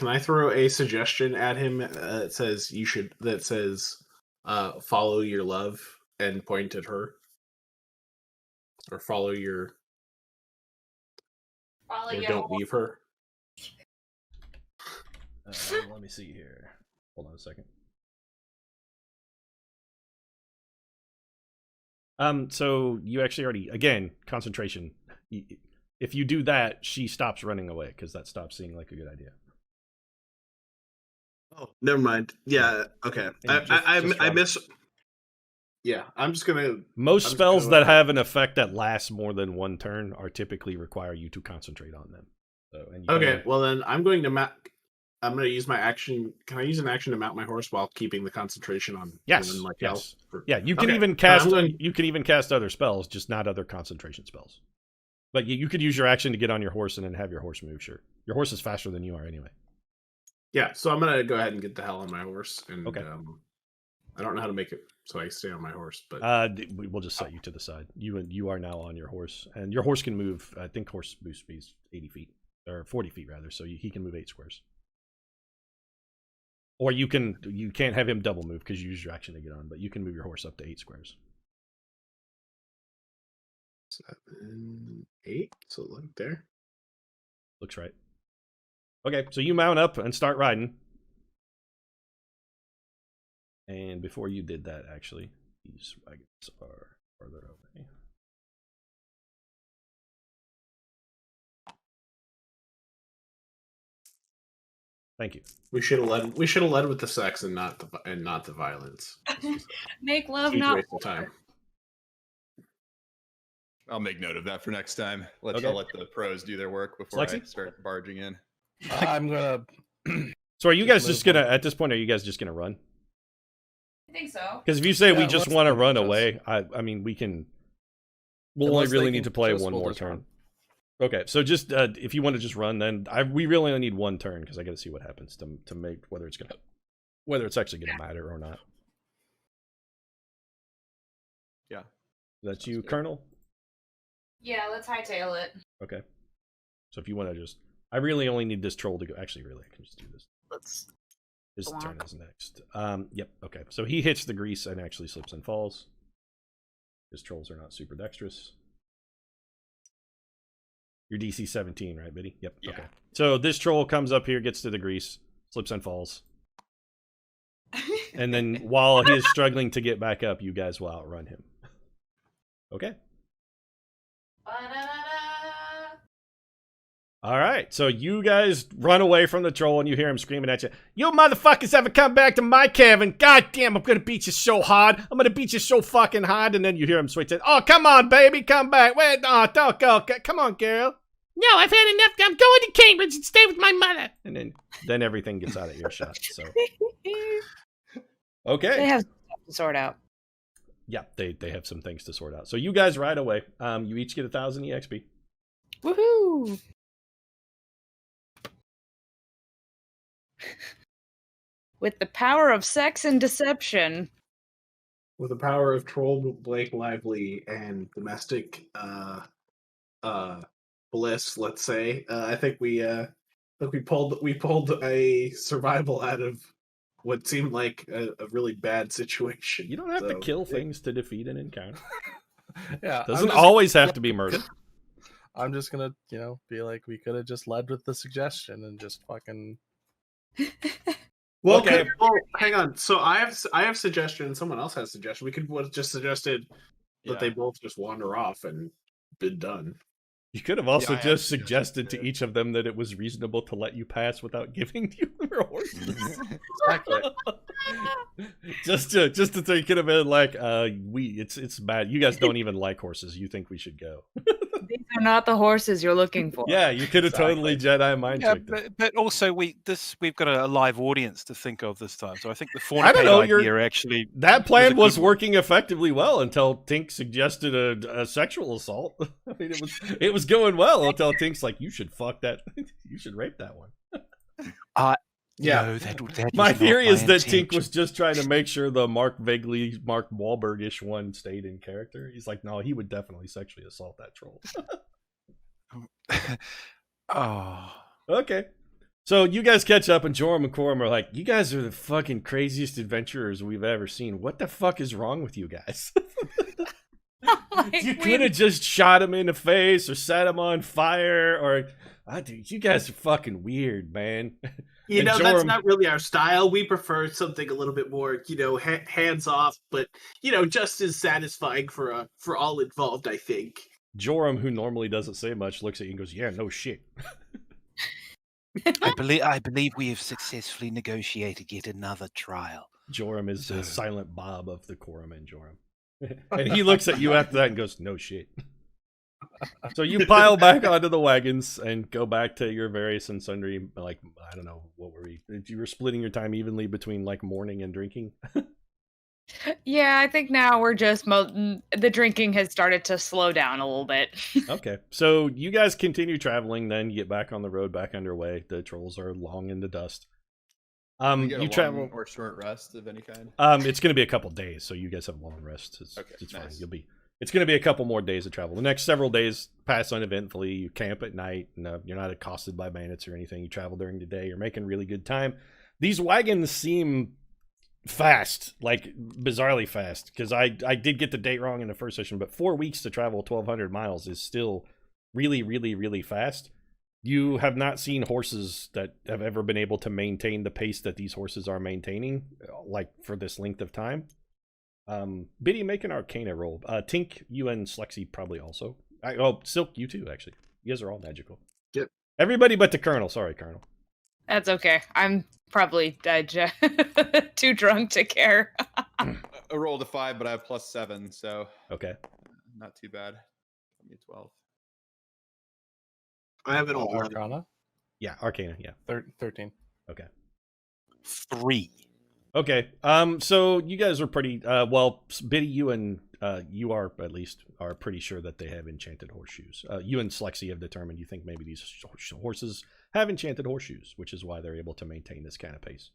I throw a suggestion at him that says follow your love and point at her? Or follow your don't leave her. Let me see here. Hold on a second. So you actually already, again, concentration. If you do that, she stops running away because that stops seeming like a good idea. Oh, never mind. Yeah, okay. I miss. Yeah, I'm just gonna. Most spells that have an effect that lasts more than one turn are typically require you to concentrate on them. So, okay, well then I'm going to I'm going to use my action. Can I use an action to mount my horse while keeping the concentration on? Yes. Yeah, you can even cast. You can even cast other spells, just not other concentration spells. But you could use your action to get on your horse and then have your horse move. Sure, your horse is faster than you are anyway. Yeah, so I'm going to go ahead and get the hell on my horse. And okay. I don't know how to make it so I stay on my horse, but we'll just set you to the side. You are now on your horse, and your horse can move. I think horse boost speed is 80 feet or 40 feet rather, so he can move 8 squares. Or you can't have him double move because you use your action to get on, but you can move your horse up to 8 squares. 7, 8, so like there. Looks right. Okay, so you mount up and start riding. And before you did that, actually, these wagons are farther away. Thank you. We should have led with the sex and not the violence. Make love, not waste of time. I'll make note of that for next time. I'll let the pros do their work before I start barging in. I'm gonna. So are you guys just gonna at this point? Are you guys just gonna run? I think so. Because if you say we just want to run away, I mean we can. We'll only really need to play one more turn. Okay, so just if you want to just run, then we really only need one turn because I got to see what happens to make whether it's actually gonna matter or not. Yeah, that's you, Colonel. Yeah, let's hightail it. Okay, so if you want to just, I really only need this troll to go. Actually, really, I can just do this. His turn is next. Yep. Okay, so he hits the grease and actually slips and falls. His trolls are not super dexterous. Your DC 17, right, Biddy? Yep. Yeah. Okay. So this troll comes up here, gets to the grease, slips and falls. And then while he is struggling to get back up, you guys will outrun him. Okay. All right. So you guys run away from the troll and you hear him screaming at you. You motherfuckers ever come back to my cabin? God damn, I'm going to beat you so hard. I'm going to beat you so fucking hard. And then you hear him switch it. Oh, come on, baby. Come back. Wait, no, don't go. Come on, girl. No, I've had enough. I'm going to Cambridge and stay with my mother. And then everything gets out of earshot. So, okay. They have stuff to sort out. Yeah, they have some things to sort out. So you guys ride away. You each get 1,000 EXP. Woohoo! With the power of sex and deception. With the power of Troll Blake Lively and domestic bliss, let's say, I think we pulled a survival out of what seemed like a really bad situation. You don't have to So, kill things to defeat an encounter. Yeah, Doesn't always have to be murder. I'm just gonna, be like, we could have just led with the suggestion and just fucking. Well, Okay. hang on. So I have suggestion. Someone else has suggestion. We could have just suggested that they both just wander off and been done. You could have also I have just suggested suggested to each of them that it was reasonable to let you pass without giving you their horses. Exactly. just to they could have been like, it's bad. You guys don't even like horses. You think we should go? These are not the horses you're looking for. Yeah, you could have totally Jedi mind tricked them. but also we've got a live audience to think of this time. So I think the I don't know, fornicate idea actually That plan was was a good one. working effectively well until Tink suggested a sexual assault. I mean, it was going well until Tink's like, you should fuck that, you should rape that one. Yeah. No, that My was theory not is my that Tink intention. was just trying to make sure the Mark Wahlberg-ish one stayed in character. He's like, no, he would definitely sexually assault that troll. Oh. Okay. So you guys catch up, and Joram and Coram are like, you guys are the fucking craziest adventurers we've ever seen. What the fuck is wrong with you guys? Like, You could have just shot him in the face or set him on fire, or dude, you guys are fucking weird, man. You And know, that's Joram- not really our style. We prefer something a little bit more, hands off, but just as satisfying for all involved. I think. Joram, who normally doesn't say much, looks at you and goes, "Yeah, no shit." I believe we have successfully negotiated yet another trial. Joram is the So- silent Bob of the Coram and Joram. And he looks at you after that and goes, "No shit." So you pile back onto the wagons and go back to your various and sundry, like, I don't know, what were we? You were splitting your time evenly between, like, morning and drinking? Yeah, I think now we're just the drinking has started to slow down a little bit. Okay, so you guys continue traveling, then you get back on the road, back underway. The trolls are long in the dust. We get a You long travel. or short rest of any kind. It's going to be a couple days, so you guys have long rests. It's fine. nice. It's going to be a couple more days of travel. The next several days pass uneventfully. You camp at night. And, you're not accosted by bandits or anything. You travel during the day. You're making really good time. These wagons seem fast, like bizarrely fast, because I did get the date wrong in the first session, but 4 weeks to travel 1,200 miles is still really, really, really fast. You have not seen horses that have ever been able to maintain the pace that these horses are maintaining, like, for this length of time. Biddy, make an Arcana roll. Tink, you and Slexy probably also. Silk, you too, actually. You guys are all magical. Yep. Everybody but the Colonel. Sorry, Colonel. That's okay. I'm probably too drunk to care. I rolled a 5, but I have +7, so Okay. not too bad. Give me 12. I have an 11. Arcana? Yeah, Arcana, yeah. 13. Okay. 3. Okay. So you guys are pretty Biddy, you and you are pretty sure that they have enchanted horseshoes. You and Slexy have determined you think maybe these horses have enchanted horseshoes, which is why they're able to maintain this kind of pace.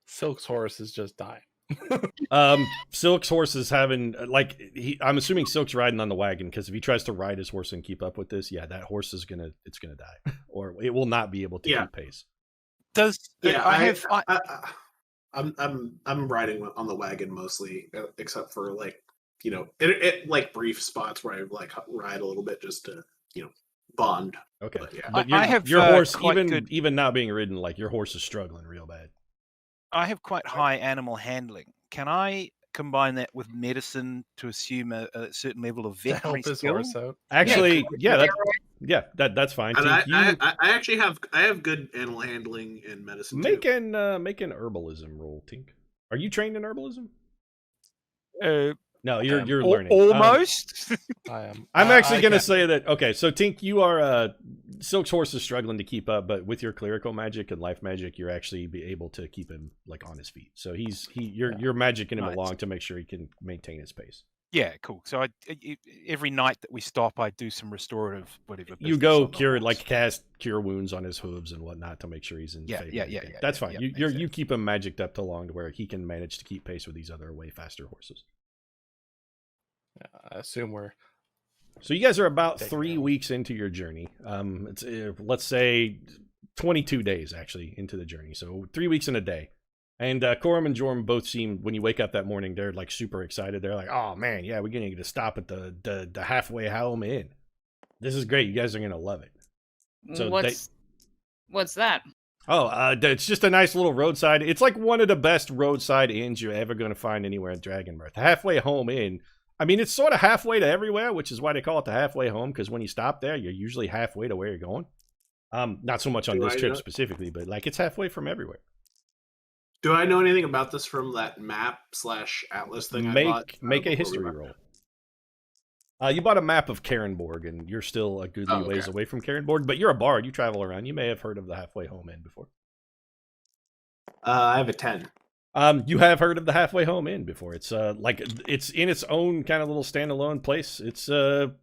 Silk's horse is just dying. Silk's horse is having, I'm assuming Silk's riding on the wagon, because if he tries to ride his horse and keep up with this, yeah, that horse is gonna die, or it will not be able to keep pace. I'm riding on the wagon mostly, except for like brief spots where I ride a little bit just to bond. Okay, But, yeah. but I have, your horse, quite good- even not being ridden, like, your horse is struggling real bad. I have quite high animal handling. Can I combine that with medicine to assume a certain level of To help veterinary his skill? horse out. Actually, that's fine. And Tink, you I actually have good animal handling and medicine. make too. an herbalism roll, Tink. Are you trained in herbalism? No, you're learning. Almost. I am. I'm actually I going to can't- say that, okay, so Tink, you are, Silk's horse is struggling to keep up, but with your clerical magic and life magic, you're actually be able to keep him, like, on his feet. So you're magicking him Nice. along to make sure he can maintain his pace. Yeah, cool. So every night that we stop, I do some restorative whatever. You business go on the cure, horse. like, cast cure wounds on his hooves and whatnot to make sure he's in Yeah, favor. yeah, and yeah, everything. yeah, That's yeah, fine. yeah, You keep him magicked up to long to where he can manage to keep pace with these other way faster horses. I assume we're. So you guys are about Take it 3 down. weeks into your journey. Let's say 22 days actually into the journey, so 3 weeks and a day. And Corum and Jorm both seem, when you wake up that morning, they're like super excited. They're like, "Oh man, yeah, we're gonna get to stop at the halfway home inn. This is great. You guys are gonna love it." So what's that? It's just a nice little roadside. It's like one of the best roadside inns you're ever gonna find anywhere in Dragonmyrth. The halfway home inn. I mean, it's sort of halfway to everywhere, which is why they call it the halfway home, because when you stop there, you're usually halfway to where you're going. Not so much on this trip specifically, but like it's halfway from everywhere. Do I know anything about this from that map/atlas thing I bought? Make a history roll. You bought a map of Karenborg, and you're still a goodly ways away from Karenborg, but you're a bard. You travel around. You may have heard of the halfway home inn before. I have a 10. You have heard of the halfway home inn before. It's like it's in its own kind of little standalone place. It's the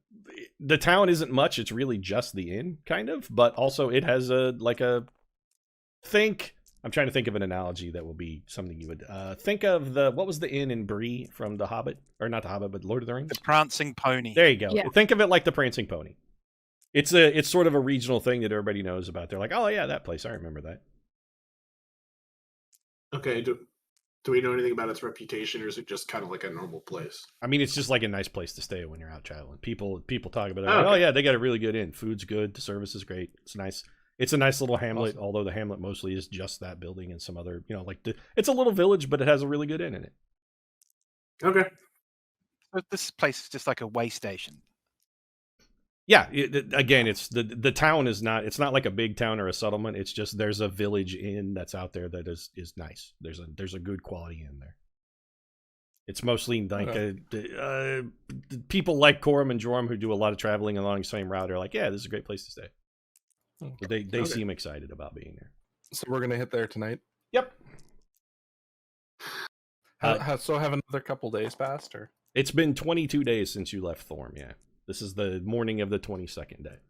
town isn't much. It's really just the inn, kind of, but also it has I'm trying to think of an analogy that will be something you would think of. What was the inn in Bree from The Hobbit, or not The Hobbit, but Lord of the Rings? The Prancing Pony. There you go. Yeah. Think of it like the Prancing Pony. It's sort of a regional thing that everybody knows about. They're like, "Oh yeah, that place. I remember that." Okay. Do we know anything about its reputation, or is it just kind of like a normal place? I mean, it's just like a nice place to stay when you're out traveling. People talk about it. Like, "Oh yeah, they got a really good inn. Food's good. The service is great. It's nice." It's a nice little hamlet, although the hamlet mostly is just that building and some other, it's a little village, but it has a really good inn in it. Okay. But this place is just like a way station. Yeah, again, it's the town is not, it's not like a big town or a settlement. It's just there's a village inn that's out there that is nice. There's a good quality inn there. It's mostly like people like Corum and Jorm who do a lot of traveling along the same route are like, yeah, this is a great place to stay. Okay. They seem excited about being there. So we're gonna hit there tonight. Yep. So have another couple days passed, or? It's been 22 days since you left Thorm. Yeah, this is the morning of the 22nd day.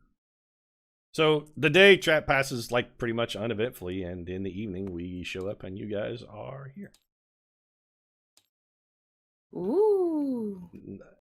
So the day trap passes like pretty much uneventfully, and in the evening we show up and you guys are here. Ooh.